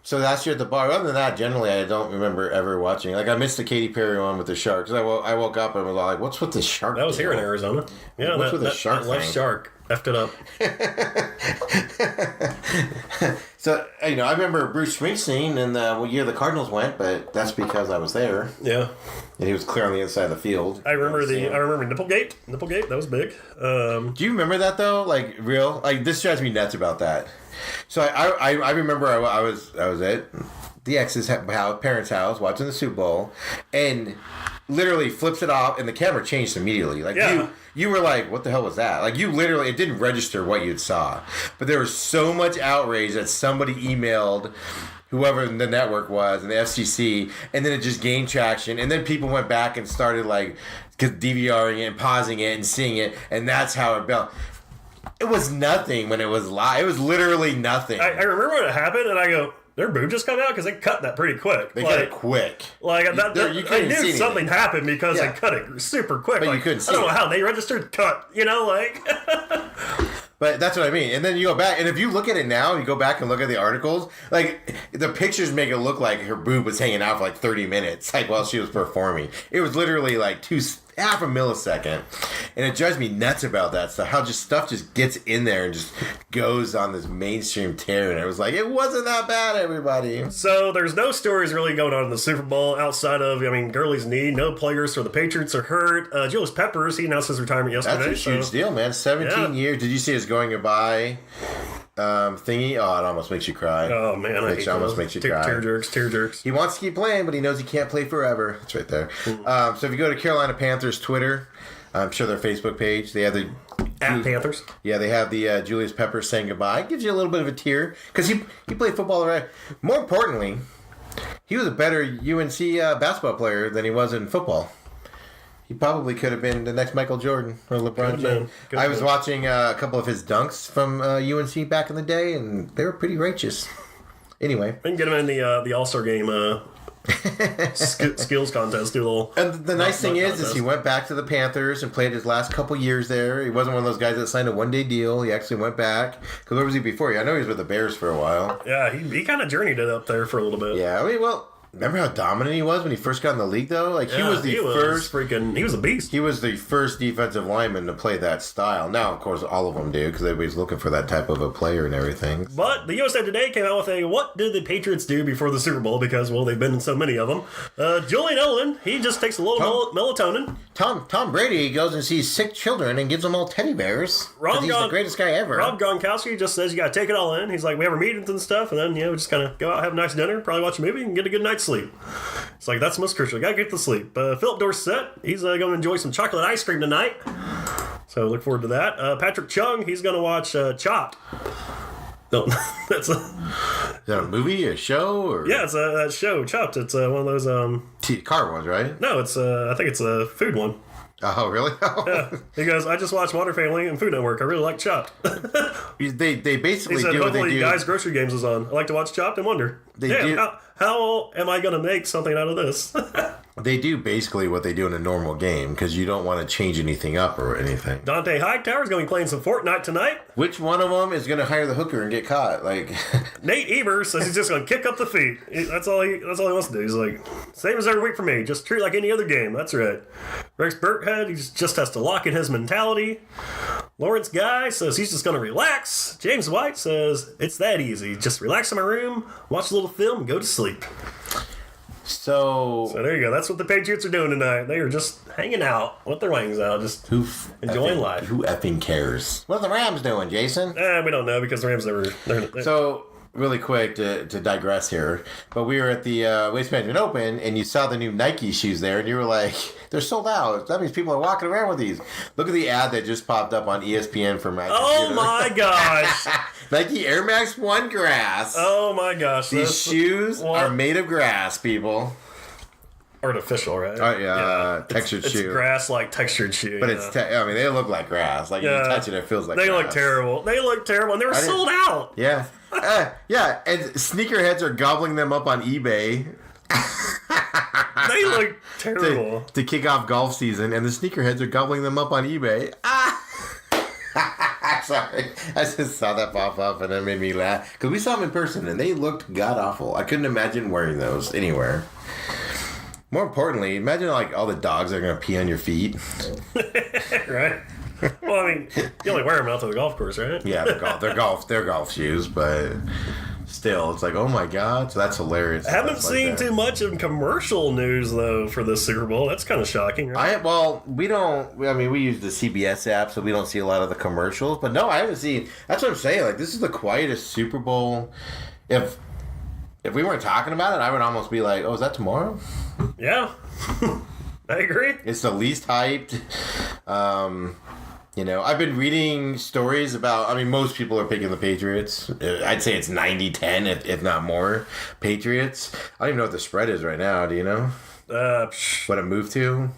So last year at the bar. Other than that, generally, I don't remember ever watching. I missed the Katy Perry one with the shark. Because I woke up and was like, what's with the shark? That was here in Arizona. Yeah, what's with the shark thing? That shark effed it up. So, I remember Bruce Springsteen in the year the Cardinals went, but that's because I was there. Yeah. And he was clear on the inside of the field. I remember Nipplegate. Nipplegate, that was big. Do you remember that, though? Real? This drives me nuts about that. So I remember I was at the ex's parents' house watching the Super Bowl, and literally flips it off, and the camera changed immediately. You were like, what the hell was that? You literally, it didn't register what you saw. But there was so much outrage that somebody emailed whoever the network was and the FCC, and then it just gained traction, and then people went back and started DVRing it and pausing it and seeing it, and that's how it built. It was nothing when it was live. It was literally nothing. I remember when it happened, and I go, their boob just come out because they cut that pretty quick. They cut it quick. Like You I couldn't see knew something anything. happened because Yeah. they cut it super quick. But like, you couldn't see I don't know it. how they registered cut. Like. But that's what I mean. And then you go back, and if you look at it now, you go back and look at the articles, like, the pictures make it look like her boob was hanging out for like 30 minutes, like, while she was performing. It was literally like half a millisecond. And it drives me nuts about that stuff, how just stuff just gets in there and just goes on this mainstream tear. And I was like, it wasn't that bad, everybody. So there's no stories really going on in the Super Bowl outside of, Gurley's knee. No players for the Patriots are hurt. Julius Peppers, he announced his retirement yesterday. That's a huge deal, man. 17 years. Did you see his going goodbye thingy? Oh, it almost makes you cry. Oh, man. It almost makes you cry. Tear jerks. He wants to keep playing, but he knows he can't play forever. It's right there. So if you go to Carolina Panthers Twitter, I'm sure their Facebook page, they have the At Panthers. Yeah, they have the Julius Peppers saying goodbye. It gives you a little bit of a tear because he played football already. More importantly, he was a better UNC basketball player than he was in football. He probably could have been the next Michael Jordan or LeBron James. I was watching a couple of his dunks from UNC back in the day, and they were pretty righteous. Anyway. We can get him in the All-Star game skills contest. Do a little. And the nice thing is he went back to the Panthers and played his last couple years there. He wasn't one of those guys that signed a one-day deal. He actually went back. Because where was he before? I know he was with the Bears for a while. Yeah, he kind of journeyed it up there for a little bit. Yeah, remember how dominant he was when he first got in the league, though? Like, he was he was a beast. He was the first defensive lineman to play that style. Now, of course, all of them do, because everybody's looking for that type of a player and everything. But the USA Today came out with a what did the Patriots do before the Super Bowl? Because, well, they've been in so many of them. Julian Edelman, he just takes a little melatonin. Tom Brady goes and sees sick children and gives them all teddy bears. He's the greatest guy ever. Rob Gronkowski just says you got to take it all in. He's like, we have our meetings and stuff, and then, we just kind of go out, have a nice dinner, probably watch a movie, and get a good night's sleep. It's like, that's the most crucial. Got to get to sleep. Philip Dorsett, he's going to enjoy some chocolate ice cream tonight. So look forward to that. Patrick Chung, he's going to watch Chopped. No, that's Is that a movie, a show, or yeah, it's that show Chopped. It's one of those car ones, right? No, it's I think it's a food one. Oh, really? Yeah. He goes, I just watched Modern Family and Food Network. I really like Chopped. They basically He said, do what they hopefully do. Guys Grocery Games is on. I like to watch Chopped and wonder, how am I going to make something out of this? They do basically what they do in a normal game because you don't want to change anything up or anything. Dante Hightower's going to be playing some Fortnite tonight. Which one of them is going to hire the hooker and get caught? Like Nate Eber says he's just going to kick up the feet. That's all he wants to do. He's like, same as every week for me. Just treat it like any other game. That's right. Rex Burkhead, he just has to lock in his mentality. Lawrence Guy says he's just going to relax. James White says it's that easy. Just relax in my room, watch a little film, and go to sleep. So there you go. That's what the Patriots are doing tonight. They are just hanging out with their wings out, just enjoying life. Who effing cares? What are the Rams doing, Jason? We don't know because the Rams never. So really quick to digress here, but we were at the Waste Management Open, and you saw the new Nike shoes there, and you were like, they're sold out. That means people are walking around with these. Look at the ad that just popped up on ESPN for my Oh my gosh! Nike Air Max 1 grass. Oh my gosh! These shoes are made of grass, people. Artificial, right? Textured shoe. It's grass-like textured shoe. But it's, they look like grass. Like, you touch it, it feels like they grass. look terrible. They look terrible, and they were sold out. Yeah. Yeah, and sneakerheads are gobbling them up on eBay. They look terrible. To kick off golf season, and the sneakerheads are gobbling them up on eBay. Sorry. I just saw that pop up, and it made me laugh. Because we saw them in person, and they looked god-awful. I couldn't imagine wearing those anywhere. More importantly, imagine like all the dogs that are going to pee on your feet. Right? Well, I mean, you only wear them out to the golf course, right? Yeah, they're golf shoes, but still, it's like, oh my god, so that's hilarious. I haven't seen too much of commercial news though for this Super Bowl. That's kind of shocking, right? We use the CBS app, so we don't see a lot of the commercials. But no, I haven't seen. That's what I'm saying. Like, this is the quietest Super Bowl. If we weren't talking about it, I would almost be like, oh, is that tomorrow? Yeah. I agree. It's the least hyped. I've been reading stories about, most people are picking the Patriots. I'd say it's 90-10, if not more, Patriots. I don't even know what the spread is right now. Do you know? What it moved to?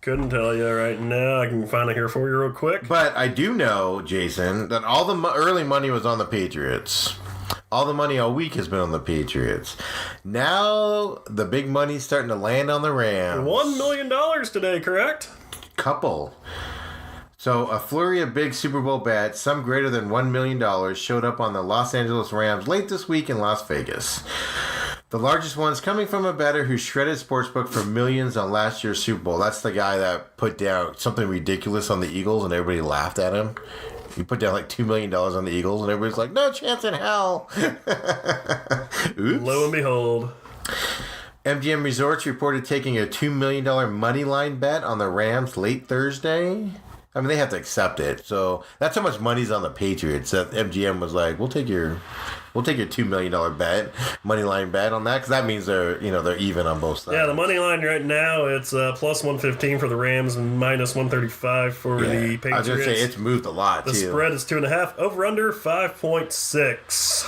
Couldn't tell you right now. I can find it here for you real quick. But I do know, Jason, that all the early money was on the Patriots. All the money all week has been on the Patriots. Now the big money's starting to land on the Rams. $1 million today, correct? Couple. So a flurry of big Super Bowl bets, some greater than $1 million, showed up on the Los Angeles Rams late this week in Las Vegas. The largest one's coming from a bettor who shredded sportsbook for millions on last year's Super Bowl. That's the guy that put down something ridiculous on the Eagles and everybody laughed at him. He put down like $2 million on the Eagles and everybody's like, no chance in hell. Oops. Lo and behold. MGM Resorts reported taking a $2 million money line bet on the Rams late Thursday. I mean, they have to accept it. So that's how much money's on the Patriots that MGM was like, we'll take your $2 million bet, money line bet on that, because that means they're even on both sides. Yeah, the money line right now, it's plus 115 for the Rams and minus 135 for the Patriots. I was going to say, it's moved a lot, The spread is 2.5. Over under 5.6.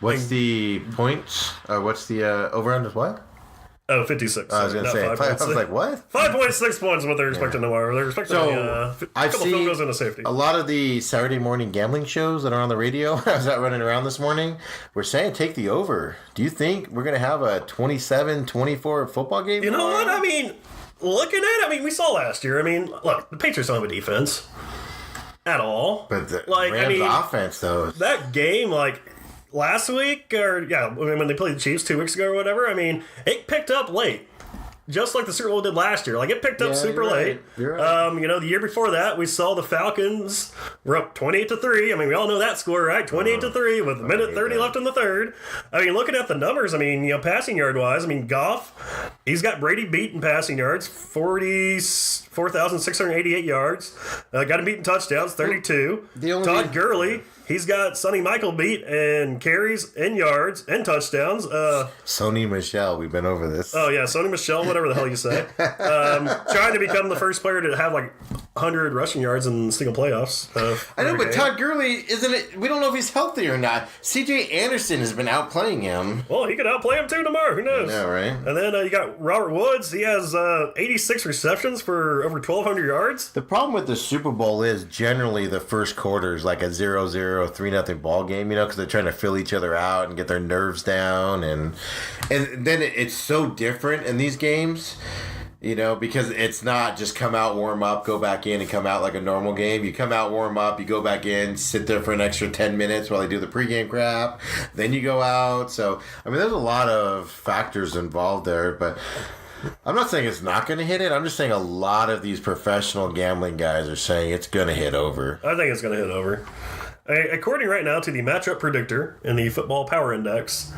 What's the points? What's the over under what? Oh, 56. I was going to say, I was like, what? 5.6 points is what they're expecting tomorrow. They're expecting a I've couple seen field goals into safety. A lot of the Saturday morning gambling shows that are on the radio, I was out running around this morning, we're saying take the over. Do you think we're going to have a 27-24 football game? You know what? I mean, looking at it, we saw last year. I mean, look, the Patriots don't have a defense at all. But the Rams offense, though. That game, last week, when they played the Chiefs 2 weeks ago or whatever, it picked up late. Just like the Super Bowl did last year. It picked up super late. You're right. The year before that, we saw the Falcons were up 28-3. We all know that score, right? 28-3 with a minute 30 left in the third. Looking at the numbers, passing yard wise, Goff, he's got Brady beat in passing yards, 4,688 yards. Got him beat in touchdowns, 32. Todd Gurley, he's got Sonny Michael beat in carries, in yards, and touchdowns. Sony Michel, we've been over this. Oh, yeah, Sony Michel, whatever the hell you say. Trying to become the first player to have 100 rushing yards in single playoffs. I know, but Todd Gurley, isn't it? We don't know if he's healthy or not. C.J. Anderson has been outplaying him. Well, he could outplay him too tomorrow. Who knows? Yeah, right. And then you got Robert Woods. He has 86 receptions for over 1,200 yards. The problem with the Super Bowl is generally the first quarter is like a 0-0, 3-0 ball game, because they're trying to fill each other out and get their nerves down. And then it's so different in these games. Because it's not just come out, warm up, go back in, and come out like a normal game. You come out, warm up, you go back in, sit there for an extra 10 minutes while they do the pregame crap. Then you go out. So, there's a lot of factors involved there. But I'm not saying it's not going to hit it. I'm just saying a lot of these professional gambling guys are saying it's going to hit over. I think it's going to hit over. According right now to the matchup predictor in the Football Power Index,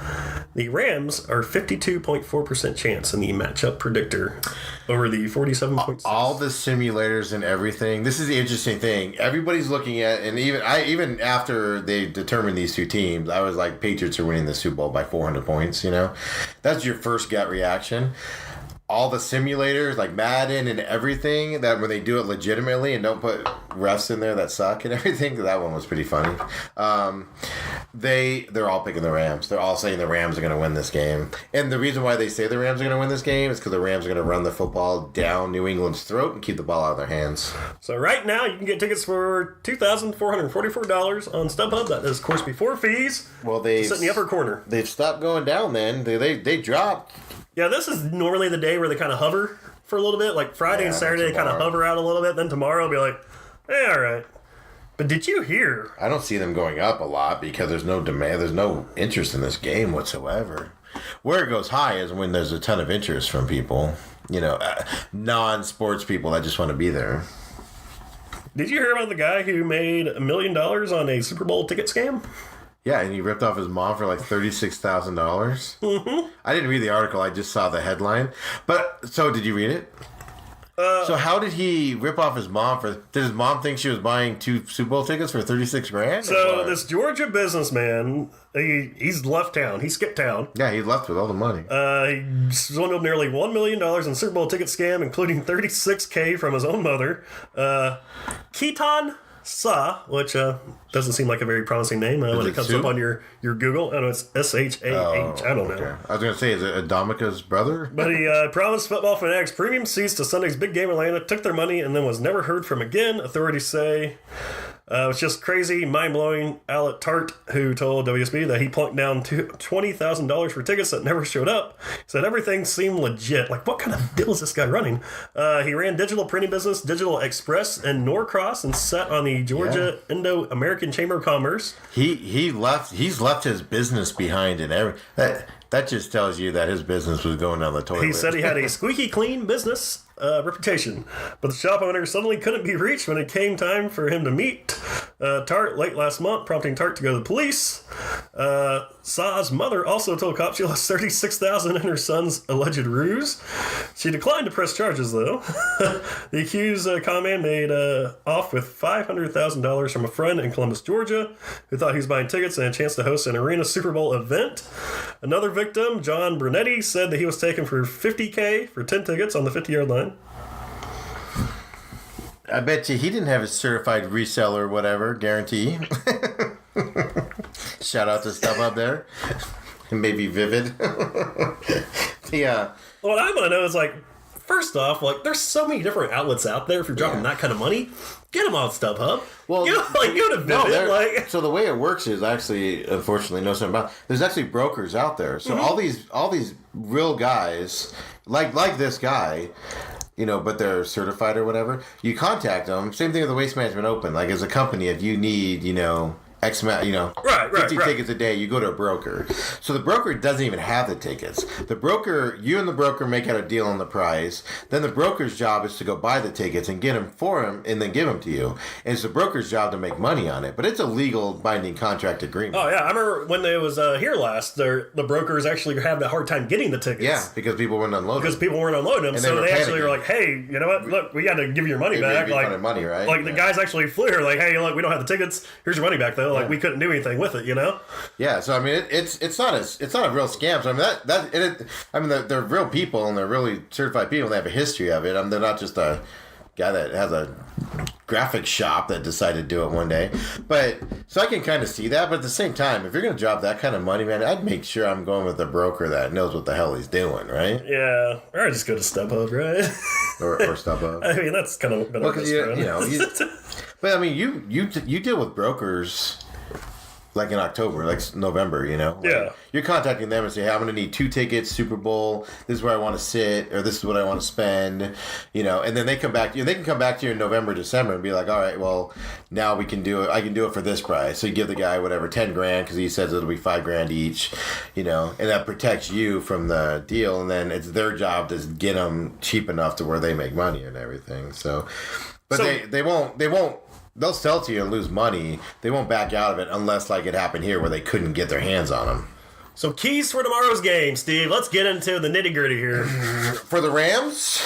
the Rams are 52.4% chance in the matchup predictor over the 47.6. All the simulators and everything. This is the interesting thing. Everybody's looking at, and even after they determined these two teams, I was like, Patriots are winning the Super Bowl by 400 points. That's your first gut reaction. All the simulators like Madden and everything, that when they do it legitimately and don't put refs in there that suck and everything, that one was pretty funny. They're all picking the Rams. They're all saying the Rams are going to win this game. And the reason why they say the Rams are going to win this game is because the Rams are going to run the football down New England's throat and keep the ball out of their hands. So right now you can get tickets for $2,444 on StubHub. That is, of course, before fees. Well, they sit in the upper corner. They've stopped going down. Then they dropped. Yeah, this is normally the day where they kind of hover for a little bit. Like Friday and Saturday, they kind of hover out a little bit. Then tomorrow, will be like, all right. But did you hear? I don't see them going up a lot because there's no demand. There's no interest in this game whatsoever. Where it goes high is when there's a ton of interest from people, non-sports people that just want to be there. Did you hear about the guy who made $1 million on a Super Bowl ticket scam? Yeah, and he ripped off his mom for like $36,000. Mm-hmm. I didn't read the article. I just saw the headline. But, so did you read it? So how did he rip off his mom for... Did his mom think she was buying 2 Super Bowl tickets for $36,000? So this Georgia businessman, he's left town. He skipped town. Yeah, he left with all the money. He swindled nearly $1 million in Super Bowl ticket scam, including $36K from his own mother. Keaton Sa, which doesn't seem like a very promising name when it it comes soup? up on your Google. I know it's SHAH. I don't know. Okay. I was going to say, is it Adamica's brother? But he promised football fanatics premium seats to Sunday's big game in Atlanta, took their money, and then was never heard from again. Authorities say it was just crazy, mind-blowing. Alec Tart, who told WSB that he plunked down $20,000 for tickets that never showed up, said everything seemed legit. Like, what kind of deal is this guy running? He ran digital printing business, Digital Express, and Norcross, and sat on the Georgia Indo-American Chamber of Commerce. He's left his business behind, and that just tells you that his business was going down the toilet. He said he had a squeaky clean business reputation, but the shop owner suddenly couldn't be reached when it came time for him to meet Tart late last month, prompting Tart to go to the police. Sa's mother also told cops she lost $36,000 in her son's alleged ruse. She declined to press charges, though. The accused conman made off with $500,000 from a friend in Columbus, Georgia, who thought he was buying tickets and a chance to host an arena Super Bowl event. Another victim, John Brunetti, said that he was taken for $50K for 10 tickets on the 50-yard line. I bet you he didn't have a certified reseller, whatever, guarantee. Shout out to stuff up there. Maybe Vivid. Yeah. What I want to know is, like, first off, like, there's so many different outlets out there. If you're dropping that kind of money, get them on StubHub. Well, go to Vivid. So the way it works is actually, unfortunately, know something about. There's actually brokers out there. So all these real guys, like this guy, but they're certified or whatever. You contact them. Same thing with the Waste Management Open. Like, as a company, if you need, X amount, 50 tickets a day, you go to a broker. So the broker doesn't even have the tickets. The broker, you and the broker make out a deal on the price. Then the broker's job is to go buy the tickets and get them for him and then give them to you. And it's the broker's job to make money on it. But it's a legal binding contract agreement. Oh, yeah. I remember when they was here last, the brokers actually having a hard time getting the tickets. Yeah, because people weren't unloading them. So they actually were like, hey, you know what? Look, we got to give you your money back. Like, money, right? Like, the guys actually flew here, like, hey, look, we don't have the tickets. Here's your money back, though. Like, we couldn't do anything with it, Yeah, so I mean, it's not a real scam. So I mean, they're real people and they're really certified people. And they have a history of it. I mean, they're not just a guy that has a graphic shop that decided to do it one day. But so I can kind of see that. But at the same time, if you're going to drop that kind of money, man, I'd make sure I'm going with a broker that knows what the hell he's doing, right? Yeah, or I just go to StubHub, right? or StubHub. I mean, that's kind of been but I mean, you deal with brokers. Like in October, like November, Yeah. You're contacting them and say, hey, I'm going to need 2 tickets, Super Bowl, this is where I want to sit, or this is what I want to spend, and then they come back to you. They can come back to you in November, December and be like, all right, well, now we can do it. I can do it for this price. So you give the guy, whatever, $10,000 because he says it'll be $5,000 each, and that protects you from the deal. And then it's their job to get them cheap enough to where they make money and everything. So, but they won't. They'll sell to you and lose money. They won't back out of it unless, like it happened here, where they couldn't get their hands on them. So keys for tomorrow's game, Steve. Let's get into the nitty-gritty here. For the Rams,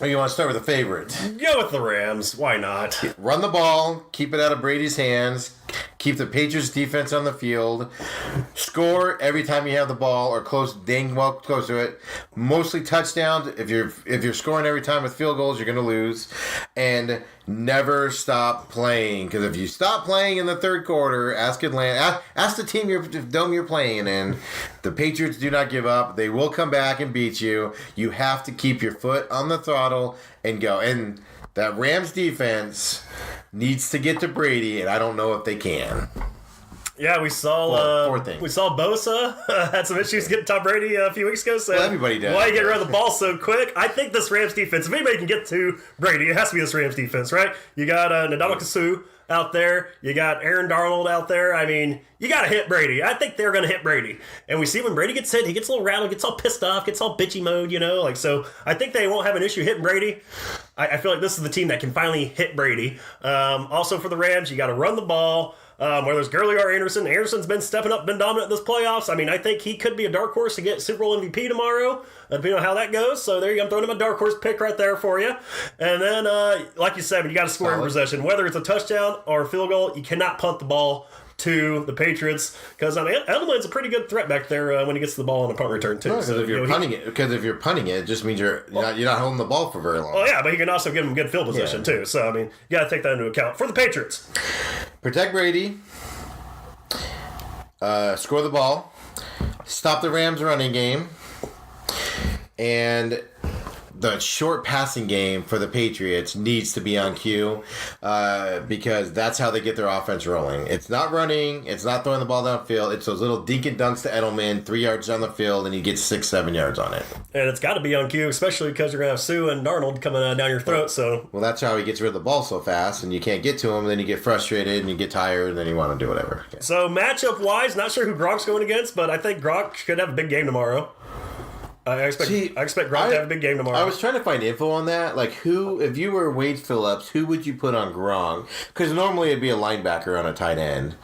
or you want to start with a favorite? Go with the Rams. Why not? Run the ball. Keep it out of Brady's hands. Keep the Patriots defense on the field. Score every time you have the ball, or close to it. Mostly touchdowns. If you're scoring every time with field goals, you're going to lose. And never stop playing, because if you stop playing in the third quarter, ask the team you're playing in. The Patriots do not give up. They will come back and beat you. You have to keep your foot on the throttle and go. And that Rams defense needs to get to Brady, and I don't know if they can. Yeah, we saw four things. We saw Bosa had some issues getting Tom Brady a few weeks ago. So everybody does. Why you get rid of the ball so quick? I think this Rams defense, if anybody can get to Brady, it has to be this Rams defense, right? You got Ndamukong Suh out there. You got Aaron Darnold out there. I mean, you got to hit Brady. I think they're going to hit Brady. And we see when Brady gets hit, he gets a little rattled, gets all pissed off, gets all bitchy mode, So I think they won't have an issue hitting Brady. I feel like this is the team that can finally hit Brady. Also for the Rams, you got to run the ball. Whether it's Gurley or Anderson. Anderson's been stepping up, been dominant this playoffs. I mean, I think he could be a dark horse to get Super Bowl MVP tomorrow, depending on how that goes. So there you go. I'm throwing him a dark horse pick right there for you. And then, like you said, you got to score in possession. Whether it's a touchdown or a field goal, you cannot punt the ball to the Patriots because I mean Edelman's a pretty good threat back there when he gets the ball on a punt return too. Because if you're punting it, it just means you're not holding the ball for very long. Oh yeah, but he can also give him good field position too. So I mean, you got to take that into account for the Patriots. Protect Brady. Score the ball. Stop the Rams' running game. And the short passing game for the Patriots needs to be on cue because that's how they get their offense rolling. It's not running. It's not throwing the ball downfield. It's those little dink and dunks to Edelman, 3 yards down the field, and he gets 6-7 yards on it. And it's got to be on cue, especially because you're going to have Sue and Darnold coming down your throat. So well, that's how he gets rid of the ball so fast, and you can't get to him, and then you get frustrated, and you get tired, and then you want to do whatever. Yeah. So matchup-wise, not sure who Gronk's going against, but I think Gronk could have a big game tomorrow. I expect Gronk to have a big game tomorrow. I was trying to find info on that. Like, who, if you were Wade Phillips, who would you put on Gronk? Because normally it'd be a linebacker on a tight end.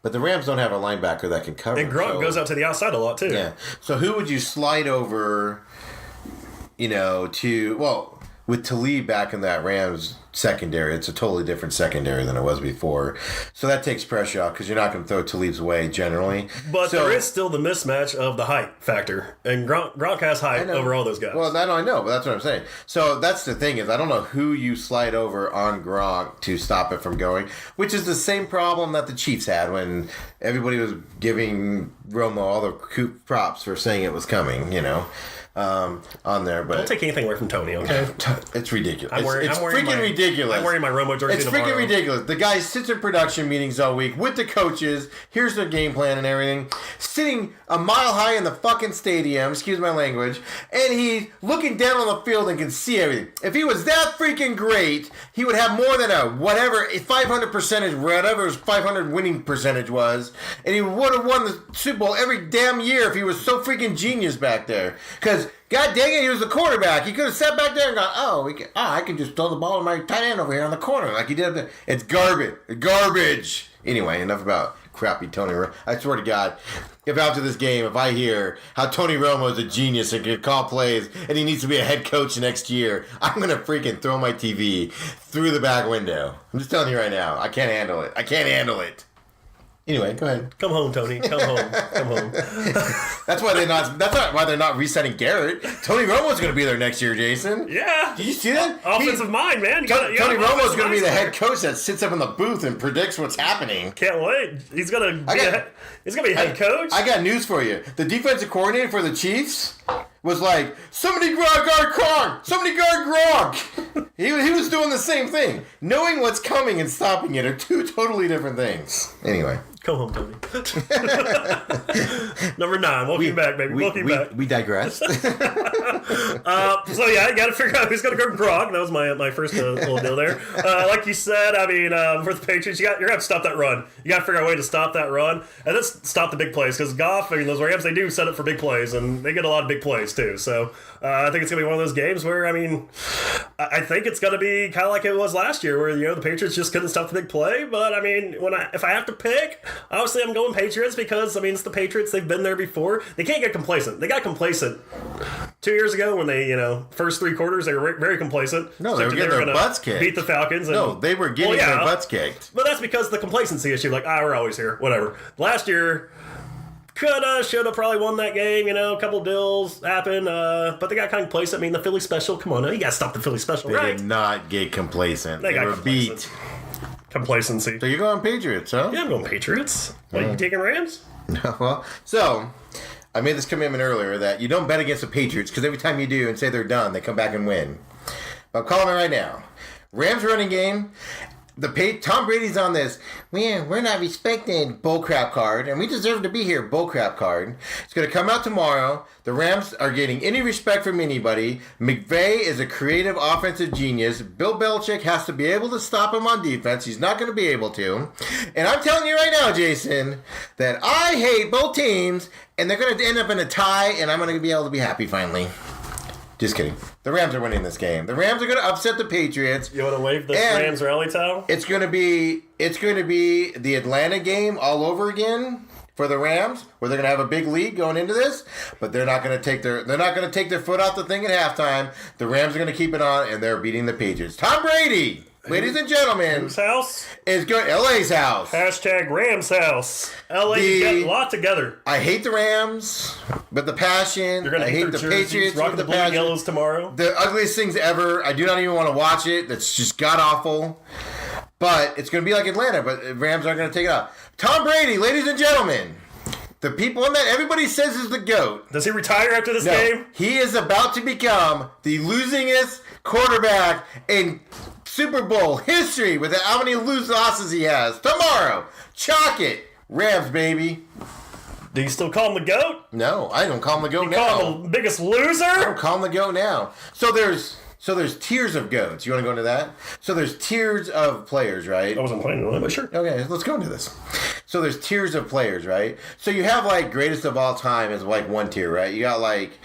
But the Rams don't have a linebacker that can cover. And Gronk goes out to the outside a lot, too. Yeah. So who would you slide over, with Talib back in that Rams secondary, it's a totally different secondary than it was before. So that takes pressure off because you're not going to throw Talib's way generally. But there is still the mismatch of the height factor. And Gronk has height over all those guys. Well, that I know, but that's what I'm saying. So that's the thing is I don't know who you slide over on Gronk to stop it from going, which is the same problem that the Chiefs had when everybody was giving Romo all the props for saying it was coming, on there. But don't take anything away from Tony, okay? It's ridiculous. It's freaking ridiculous. I'm wearing my Romo jersey It's tomorrow. freaking ridiculous. The guy sits in production meetings all week with the coaches. Here's their game plan and everything. Sitting a mile high in the fucking stadium, excuse my language, and he's looking down on the field and can see everything. If he was that freaking great, he would have more than a 500 percentage, whatever his 500 winning percentage was, and he would have won the Super Bowl every damn year if he was so freaking genius back there. Because God dang it, he was the quarterback. He could have sat back there and gone, I can just throw the ball to my tight end over here on the corner like he did. It's garbage. Anyway, enough about crappy Tony Romo. I swear to God, if after this game, if I hear how Tony Romo is a genius and can call plays and he needs to be a head coach next year, I'm going to freaking throw my TV through the back window. I'm just telling you right now. I can't handle it. Anyway, go ahead. Come home, Tony. Come home. That's why they're not resetting Garrett. Tony Romo's going to be there next year, Jason. Yeah. Did you see that? Offensive mind, man. Tony Romo's going to be the head coach that sits up in the booth and predicts what's happening. Can't wait. He's going to be head coach. I got news for you. The defensive coordinator for the Chiefs was like, somebody guard Gronk! Somebody guard Gronk! He was doing the same thing. Knowing what's coming and stopping it are two totally different things. Anyway. Come home, Tony. Number 9. Welcome back, baby. Welcome back. We digress. So, yeah, I got to figure out who's going to go Gronk. That was my first little deal there. Like you said, I mean, for the Patriots, you're going to have to stop that run. You got to figure out a way to stop that run. And then stop the big plays. Because Goff, I mean, those Rams, they do set up for big plays. And they get a lot of big plays, too. So, I think it's going to be one of those games where, I mean, I think it's going to be kind of like it was last year where, the Patriots just couldn't stop the big play. But, I mean, if I have to pick, obviously I'm going Patriots because, I mean, it's the Patriots. They've been there before. They can't get complacent. They got complacent 2 years ago when they, first 3 quarters, they were very complacent. No, they were getting their butts kicked. Beat the Falcons. No, they were getting their butts kicked. But that's because the complacency issue. Like, we're always here. Whatever. Last year, coulda, shoulda, probably won that game. A couple deals happened. But they got kind of complacent. I mean, the Philly special. Come on, now you got to stop the Philly special, They right? did not get complacent. They got were complacent. beat. Complacency. So you're going Patriots, huh? Yeah, I'm going Patriots. What, you taking Rams? Well, so I made this commitment earlier that you don't bet against the Patriots because every time you do and say they're done, they come back and win. But I'm calling it right now. Rams running game. Tom Brady's on this, we're not respected bullcrap card, and we deserve to be here bullcrap card. It's going to come out tomorrow. The Rams are getting any respect from anybody. McVay is a creative offensive genius. Bill Belichick has to be able to stop him on defense. He's not going to be able to. And I'm telling you right now, Jason, that I hate both teams, and they're going to end up in a tie, and I'm going to be able to be happy finally. Just kidding. The Rams are winning this game. The Rams are going to upset the Patriots. You want to wave this Rams rally towel? It's going to be the Atlanta game all over again for the Rams, where they're going to have a big lead going into this, but they're not going to take their foot off the thing at halftime. The Rams are going to keep it on, and they're beating the Patriots. Tom Brady. ladies and gentlemen, Whose house? is going LA's house. Hashtag Rams house. LA got a lot together. I hate the Rams, but the passion. You're gonna I hate the jerseys, Patriots rocking with the the blue and passion. yellows tomorrow. The ugliest things ever. I do not even want to watch it. That's just god awful. But it's going to be like Atlanta, but the Rams aren't going to take it out. Tom Brady, ladies and gentlemen. The people in that everybody says is the GOAT. Does he retire after this game? He is about to become the losingest quarterback in Super Bowl history with how many losses he has. Tomorrow. Chalk it. Rams, baby. Do you still call him the GOAT? No, I don't call him the GOAT now. Call him the biggest loser? I don't call him the GOAT now. So there's tiers of GOATs. You want to go into that? So there's tiers of players, right? I wasn't planning on it, but sure. Okay, let's go into this. So there's tiers of players, right? So you have like greatest of all time is like one tier, right? You got like,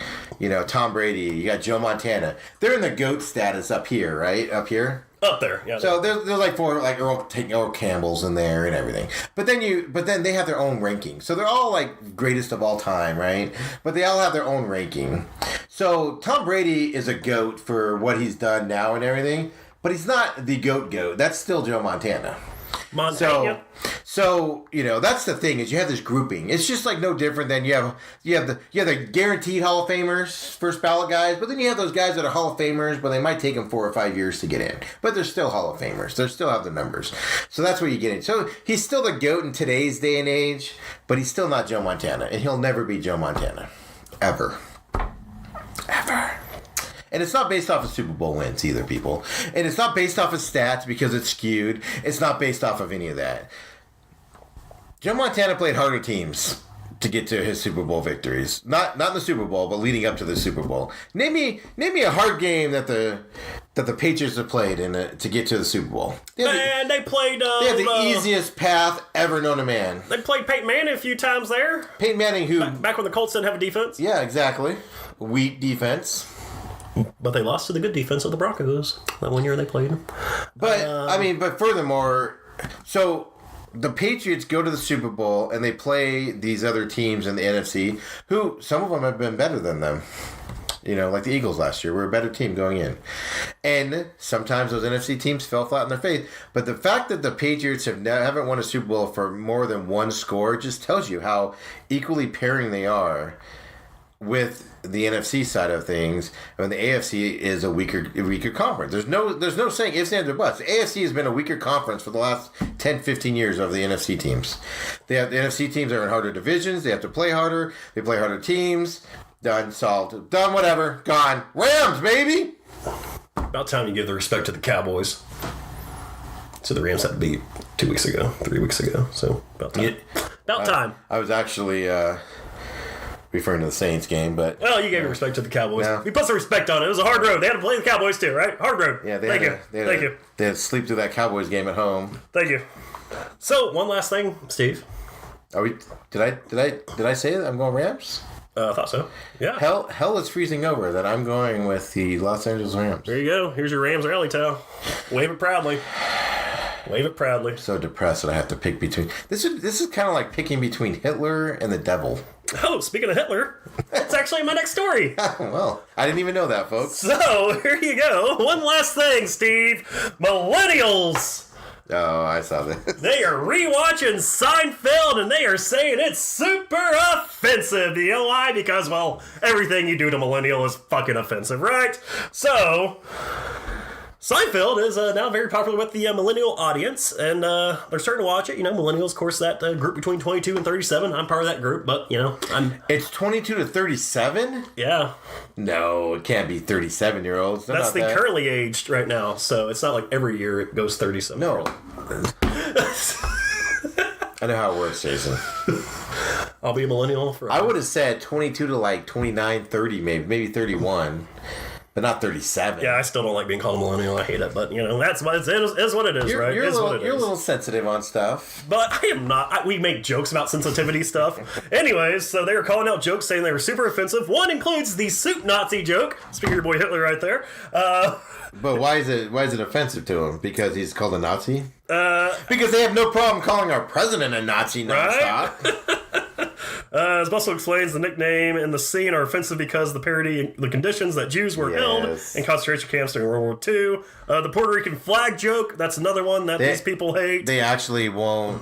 Tom Brady. You got Joe Montana. They're in the GOAT status up here, right? Up here. Up there, yeah. So there's like four like Earl Campbell's in there and everything. But then they have their own ranking. So they're all like greatest of all time, right? But they all have their own ranking. So Tom Brady is a GOAT for what he's done now and everything, but he's not the GOAT. That's still Joe Montana. Montana. So that's the thing is you have this grouping. It's just like no different than you have the guaranteed Hall of Famers, first ballot guys, but then you have those guys that are Hall of Famers, but they might take them 4 or 5 years to get in, but they're still Hall of Famers. They still have the numbers. So that's what you get in. So he's still the GOAT in today's day and age, but he's still not Joe Montana, and he'll never be Joe Montana, ever. And it's not based off of Super Bowl wins either, people. And it's not based off of stats because it's skewed. It's not based off of any of that. Joe Montana played harder teams to get to his Super Bowl victories. Not in the Super Bowl, but leading up to the Super Bowl. Name me a hard game that the Patriots have played to get to the Super Bowl. They played... They had the easiest path ever known to man. They played Peyton Manning a few times there. Peyton Manning, who... Back when the Colts didn't have a defense. Yeah, exactly. Weak defense. But they lost to the good defense of the Broncos that one year they played. But, but furthermore, so the Patriots go to the Super Bowl and they play these other teams in the NFC who, some of them have been better than them. Like the Eagles last year were a better team going in. And sometimes those NFC teams fell flat on their face. But the fact that the Patriots haven't won a Super Bowl for more than one score just tells you how equally pairing they are with the NFC side of things. I mean, the AFC is a weaker conference. There's no saying ifs, ands, or buts. The AFC has been a weaker conference for the last 10, 15 years of the NFC teams. The NFC teams are in harder divisions. They have to play harder. They play harder teams. Done, solved, done, whatever, gone. Rams, baby! About time you give the respect to the Cowboys. So the Rams had to beat 3 weeks ago. So about time. About time. I was actually... referring to the Saints game, but... Well, you gave respect to the Cowboys. No. We put some respect on it. It was a hard road. They had to play the Cowboys too, right? Hard road. Yeah, Thank you. They had to sleep through that Cowboys game at home. Thank you. So, one last thing, Steve. Are we? Did I say that I'm going Rams? I thought so. Yeah. Hell is freezing over that I'm going with the Los Angeles Rams. There you go. Here's your Rams rally towel. Wave it proudly. Wave it proudly. I'm so depressed that I have to pick between... This is kind of like picking between Hitler and the devil. Oh, speaking of Hitler, that's actually my next story. Well, I didn't even know that, folks. So, here you go. One last thing, Steve. Millennials. Oh, I saw that. They are rewatching Seinfeld, and they are saying it's super offensive. You know why? Because, well, everything you do to millennial is fucking offensive, right? So... Seinfeld is now very popular with the millennial audience, and they're starting to watch it. Millennials, of course, that group between 22 and 37. I'm part of that group, but, I'm... It's 22 to 37? Yeah. No, it can't be 37-years-olds. That's the currently aged right now, so it's not like every year it goes 37. No. I know how it works, Jason. I'll be a millennial for... I would have said 22 to like 29, 30, maybe 31. But not 37. Yeah, I still don't like being called a millennial. I hate it. But, that's what it is what it is, right? You're a little sensitive on stuff. But I am not. We make jokes about sensitivity stuff. Anyways, so they were calling out jokes saying they were super offensive. One includes the soup Nazi joke. Speaking of your boy Hitler right there. But why is it offensive to him? Because he's called a Nazi? Because they have no problem calling our president a Nazi nonstop. Right? As Bustle explains, the nickname and the scene are offensive because the parody the conditions that Jews were held in concentration camps during World War II. The Puerto Rican flag joke, that's another one that these people hate. They actually won't.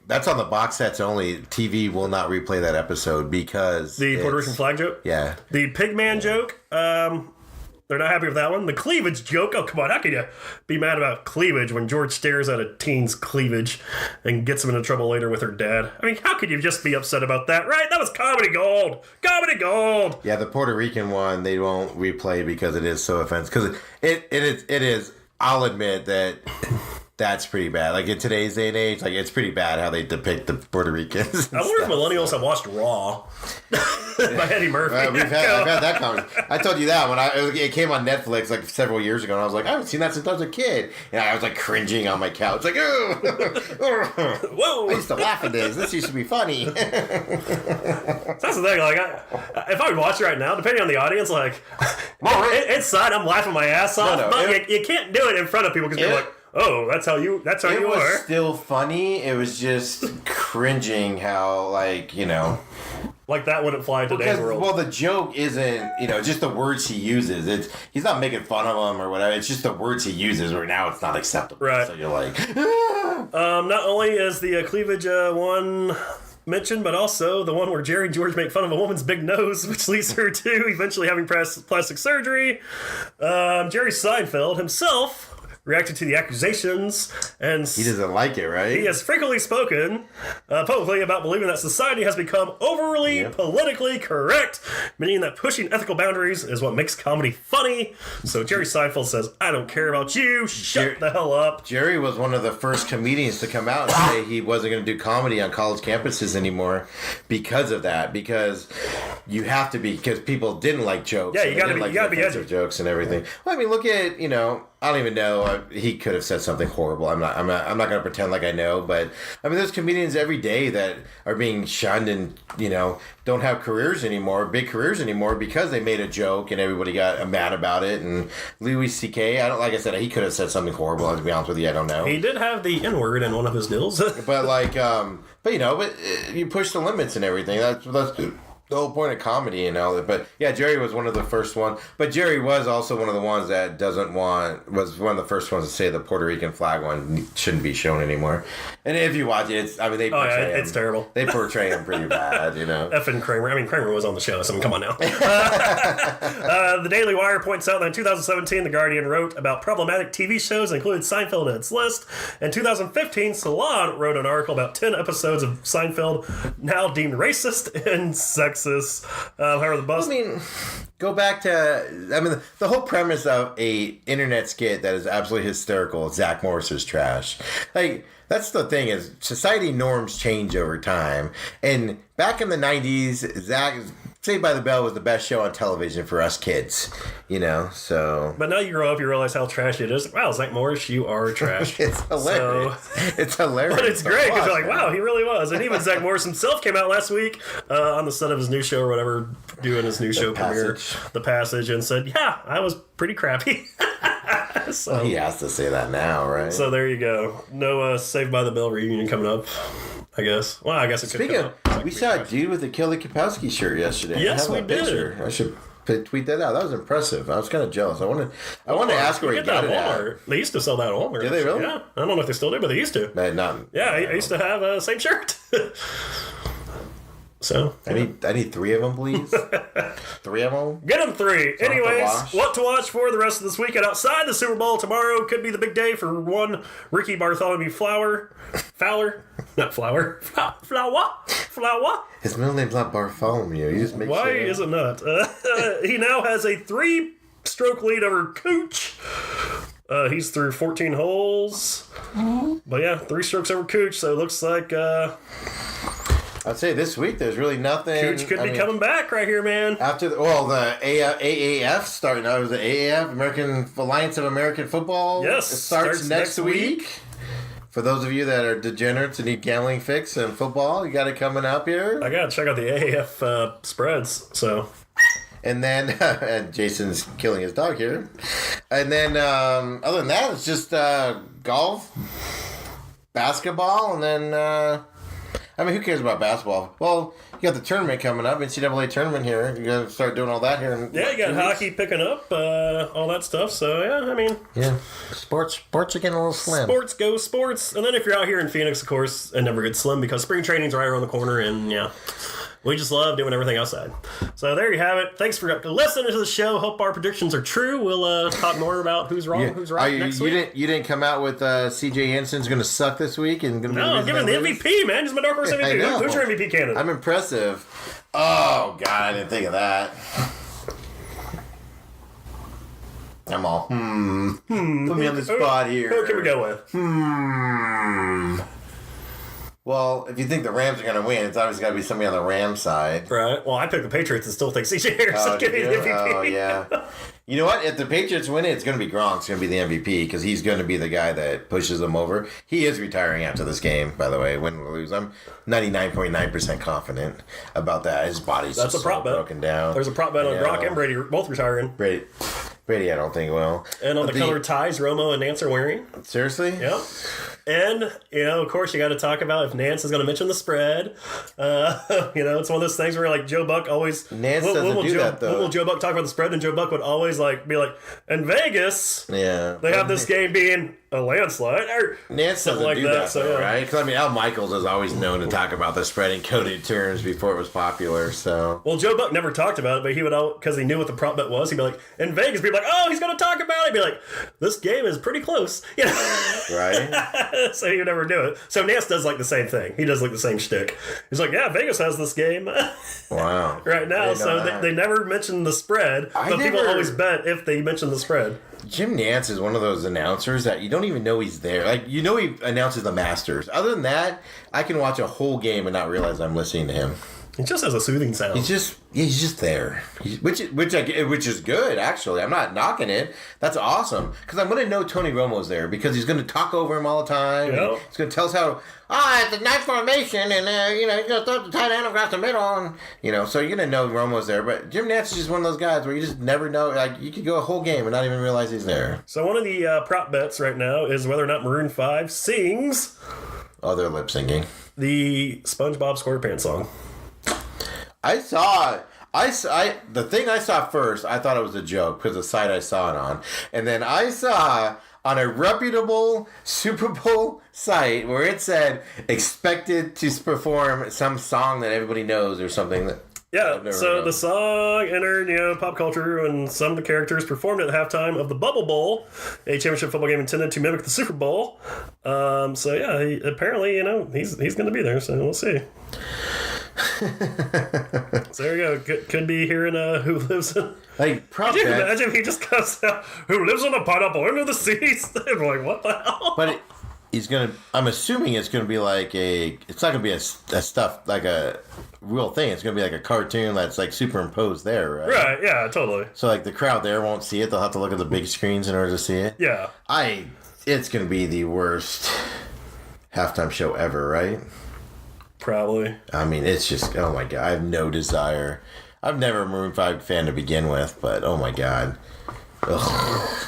That's on the box sets only. TV will not replay that episode because the Puerto Rican flag joke? Yeah. The Pigman joke, they're not happy with that one. The cleavage joke. Oh, come on. How can you be mad about cleavage when George stares at a teen's cleavage and gets him into trouble later with her dad? I mean, how could you just be upset about that, right? That was comedy gold. Comedy gold. Yeah, the Puerto Rican one, they won't replay because it is so offensive. Because it is, I'll admit that that's pretty bad. Like in today's day and age, like it's pretty bad how they depict the Puerto Ricans. I wonder if millennials have watched Raw by Eddie Murphy. I've had that conversation. I told you that when it came on Netflix like several years ago, and I was like, I haven't seen that since I was a kid. And I was like cringing on my couch, like, whoa! I used to laugh at this. This used to be funny. That's the thing. Like, if I would watch it right now, depending on the audience, like, inside I'm laughing my ass off. But you can't do it in front of people because people are like, oh, that's how you are. It was still funny. It was just cringing how, like, you know. Like that wouldn't fly in today's world. Well, the joke isn't, just the words he uses. He's not making fun of them or whatever. It's just the words he uses where now it's not acceptable. Right. So you're like, not only is the cleavage one mentioned, but also the one where Jerry and George make fun of a woman's big nose, which leads her to eventually having plastic surgery. Jerry Seinfeld himself reacted to the accusations, and he doesn't like it, right? He has frequently spoken publicly about believing that society has become overly politically correct, meaning that pushing ethical boundaries is what makes comedy funny. So Jerry Seinfeld says, I don't care about you, shut the hell up. Jerry was one of the first comedians to come out and say he wasn't going to do comedy on college campuses anymore because of that, because you have to be, because people didn't like jokes. Yeah, you gotta be edgy. Jokes and everything. Well, I mean, look at, I don't even know. He could have said something horrible. I'm not going to pretend like I know. But I mean, there's comedians every day that are being shunned and don't have careers anymore, big careers anymore, because they made a joke and everybody got mad about it. And Louis C.K. Like I said, he could have said something horrible. To be honest with you, I don't know. He did have the N-word in one of his deals. but you push the limits and everything. That's the whole point of comedy and all that. But yeah, Jerry was one of the first ones. But Jerry was also one of the ones that was one of the first ones to say the Puerto Rican flag one shouldn't be shown anymore. And if you watch it, they portray him. It's terrible. They portray him pretty bad, Effing Kramer. I mean, Kramer was on the show, so come on now. The Daily Wire points out that in 2017, The Guardian wrote about problematic TV shows and included Seinfeld in its list. In 2015, Salon wrote an article about 10 episodes of Seinfeld now deemed racist and sexist. Go back to, the whole premise of a internet skit that is absolutely hysterical, Zach Morris's trash. Like, that's the thing is, society norms change over time. And back in the 90s, Saved by the Bell was the best show on television for us kids, so. But now you grow up, you realize how trashy it is. Wow, Zach Morris, you are trash. It's hilarious. It's hilarious. But it's great because you're like, wow, he really was. And even Zach Morris himself came out last week on the set of his new show or whatever, doing his new show premiere, The Passage, and said, yeah, I was pretty crappy. So he has to say that now, right? So there you go. No Saved by the Bell reunion coming up, I guess. Well, I guess it could come up. We saw a dude with a Kelly Kapowski shirt yesterday. Yes, we did. Picture. I should tweet that out. That was impressive. I was kind of jealous. I want to ask where he got it at. They used to sell that at Walmart. Did they really? Yeah. I don't know if they still do, but they used to. I used to have the same shirt. So I need 3 of them, please. 3 of them. Get them 3. Anyways, what to watch for the rest of this weekend outside the Super Bowl tomorrow could be the big day for one Ricky Bartholomew Fowler, not Flower. Flower. His middle name's not Bartholomew. You just make Why is it not? He now has a 3-stroke lead over Cooch. He's through 14 holes. But yeah, 3 strokes over Cooch. So it looks like. I'd say this week there's really nothing. Cooch could be coming back right here, man. After the AAF starting. It was the AAF, American Alliance of American Football. Yes, it starts next week. For those of you that are degenerates and need gambling fix in football, you got it coming up here. I gotta check out the AAF spreads. So. And then and Jason's killing his dog here. And then other than that, it's just golf, basketball, and then. I mean, who cares about basketball? Well, you got the tournament coming up, NCAA tournament here. You got to start doing all that here. Yeah, you got hockey picking up, all that stuff. So, yeah, I mean... Yeah. Sports are getting a little slim. Sports go sports. And then if you're out here in Phoenix, of course, it never gets slim because spring training's right around the corner, and, yeah... We just love doing everything outside. So there you have it. Thanks for listening to the show. Hope our predictions are true. We'll talk more about who's wrong, who's right next week. You didn't come out with CJ Jensen's going to suck this week and going to No, I'm giving the MVP, man. He's my dark horse MVP. Who's your MVP candidate? I'm impressive. Oh God, I didn't think of that. I'm all Put me on the spot here. Who can we go with? Well, if you think the Rams are going to win, it's obviously got to be somebody on the Rams side. Right. Well, I picked the Patriots and still think C.J. Harrison can be the MVP. Oh, yeah. You know what? If the Patriots win it, it's going to be Gronk's going to be the MVP because he's going to be the guy that pushes them over. He is retiring after this game, by the way, win or lose. I'm 99.9% confident about that. His body's That's just a prop bet. broken down. There's a prop bet on Gronk and Brady both retiring. Brady, I don't think will. And on the colored ties Romo and Nance are wearing. Seriously? Yep. And, of course, you got to talk about if Nance is going to mention the spread. It's one of those things where, like, Joe Buck always... Nance doesn't do that, though. When will Joe Buck talk about the spread? And Joe Buck would always, be like, in Vegas, they have this game being a landslide. Or Nance doesn't like do that, though, right? Because, Al Michaels is always known to talk about the spread in coded terms before it was popular, so... Well, Joe Buck never talked about it, but he would, because he knew what the prop bet was, he'd be like, in Vegas, people be like, oh, he's going to talk about it. He'd be like, this game is pretty close. Right? So he would never do it. So Nance does, the same thing. He does, the same shtick. He's like, yeah, Vegas has this game. Wow. Right now, so they never mention the spread, but people always bet if they mention the spread. Jim Nance is one of those announcers that you don't even know he's there. He announces the Masters. Other than that, I can watch a whole game and not realize I'm listening to him. He just has a soothing sound. He's just there, which is good, actually. I'm not knocking it. That's awesome because I'm going to know Tony Romo's there because he's going to talk over him all the time. Yep. He's going to tell us how it's a nice formation and he's going to throw the tight end across the middle and so you're going to know Romo's there. But Jim Nance is just one of those guys where you just never know. You could go a whole game and not even realize he's there. So one of the prop bets right now is whether or not Maroon 5 sings. Oh, they're lip syncing The SpongeBob SquarePants song. The thing I saw first, I thought it was a joke because the site I saw it on. And then I saw on a reputable Super Bowl site where it said expected to perform some song that everybody knows or something that... Yeah, so the song entered, pop culture, and some of the characters performed at the halftime of the Bubble Bowl, a championship football game intended to mimic the Super Bowl. He, apparently, he's going to be there, so we'll see. So there you go. Could be hearing Who Lives in... Could you imagine if he just comes out, Who Lives on a Pineapple Under the Seas? They're like, what the hell? But he's going to... I'm assuming it's going to be it's not going to be a stuff, like a real thing. It's going to be like a cartoon that's superimposed there, right? Right, yeah, totally. So the crowd there won't see it. They'll have to look at the big screens in order to see it. Yeah. It's going to be the worst halftime show ever, right? Probably. It's just, oh my God, I have no desire. I've never a Maroon 5 fan to begin with, but oh my God. Ugh.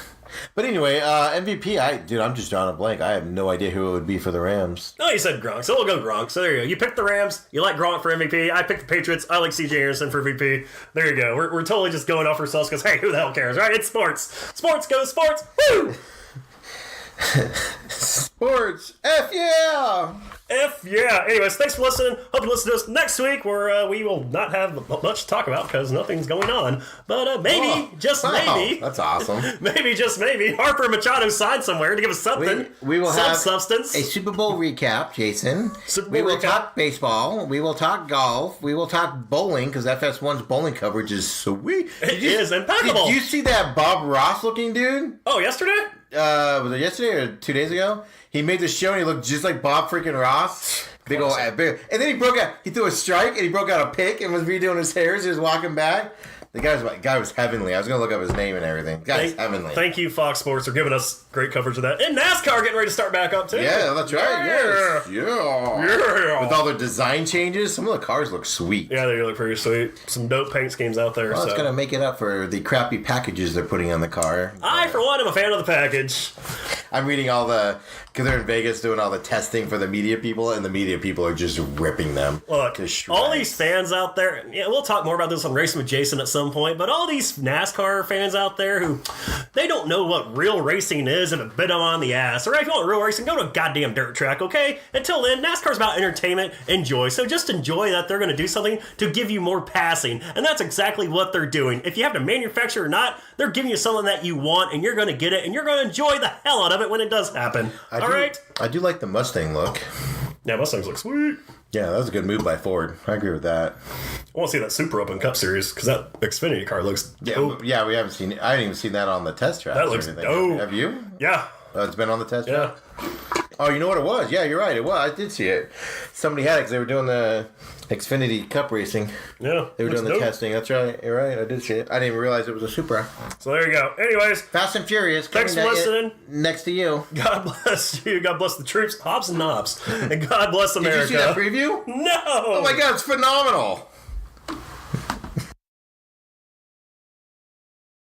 But anyway, MVP, I'm just drawing a blank. I have no idea who it would be for the Rams. Oh, you said Gronk, so we'll go Gronk. So there you go. You picked the Rams, you like Gronk for MVP. I picked the Patriots, I like CJ Anderson for MVP. There you go. We're totally just going off ourselves because, hey, who the hell cares, right? It's sports. Sports goes sports. Woo! Sports. F yeah! F yeah. Anyways, thanks for listening. Hope you listen to us next week where we will not have much to talk about because nothing's going on. But maybe, maybe. That's awesome. Maybe, just maybe, Harper Machado signed somewhere to give us something. We will some have substance. A Super Bowl recap, Jason. We will talk baseball. We will talk golf. We will talk bowling because FS1's bowling coverage is sweet. It is impeccable. Did you see that Bob Ross looking dude? Oh, yesterday? Was it yesterday or 2 days ago? He made the show and he looked just like Bob freaking Ross. Big old, and then he broke out. He threw a strike and he broke out a pick and was redoing his hair as he was walking back. The guy was heavenly. I was going to look up his name and everything. The guy's heavenly. Thank you, Fox Sports, for giving us great coverage of that. And NASCAR getting ready to start back up, too. Yeah, that's right. Yeah. Yes. Yeah. With all their design changes, some of the cars look sweet. Yeah, they look pretty sweet. Some dope paint schemes out there. Well, it's going to make it up for the crappy packages they're putting on the car. I, for one, am a fan of the package. I'm reading all the, because they're in Vegas doing all the testing for the media people, and the media people are just ripping them. Look, to shreds. all these fans out there, yeah, we'll talk more about this on Racing with Jason at some point, but all these NASCAR fans out there who, they don't know what real racing is and have bit them on the ass. All right, if you want real racing, go to a goddamn dirt track, okay? Until then, NASCAR's about entertainment and joy, so just enjoy that they're going to do something to give you more passing, and that's exactly what they're doing. If you have to manufacture or not, they're giving you something that you want, and you're going to get it, and you're going to enjoy the hell out of it when it does happen. I do like the Mustang look. Yeah, Mustangs look sweet. Yeah, that was a good move by Ford. I agree with that. I want to see that Super Open Cup Series, because that Xfinity car looks dope. Yeah, we haven't seen it. I haven't even seen that on the test track. That looks dope. Have you? Yeah. It's been on the test Yeah. track? Oh, you know what it was? Yeah, you're right. It was. I did see it. Somebody had it because they were doing the Xfinity Cup racing. Yeah. They were doing the dope. testing. That's right. You're right. I did see it. I didn't even realize it was a Supra. So there you go. Anyways. Fast and Furious. Thanks for listening. Next to you. God bless you. God bless the troops, Hobbs and Knobs. And God bless America. Did you see that preview? No. Oh my God, it's phenomenal.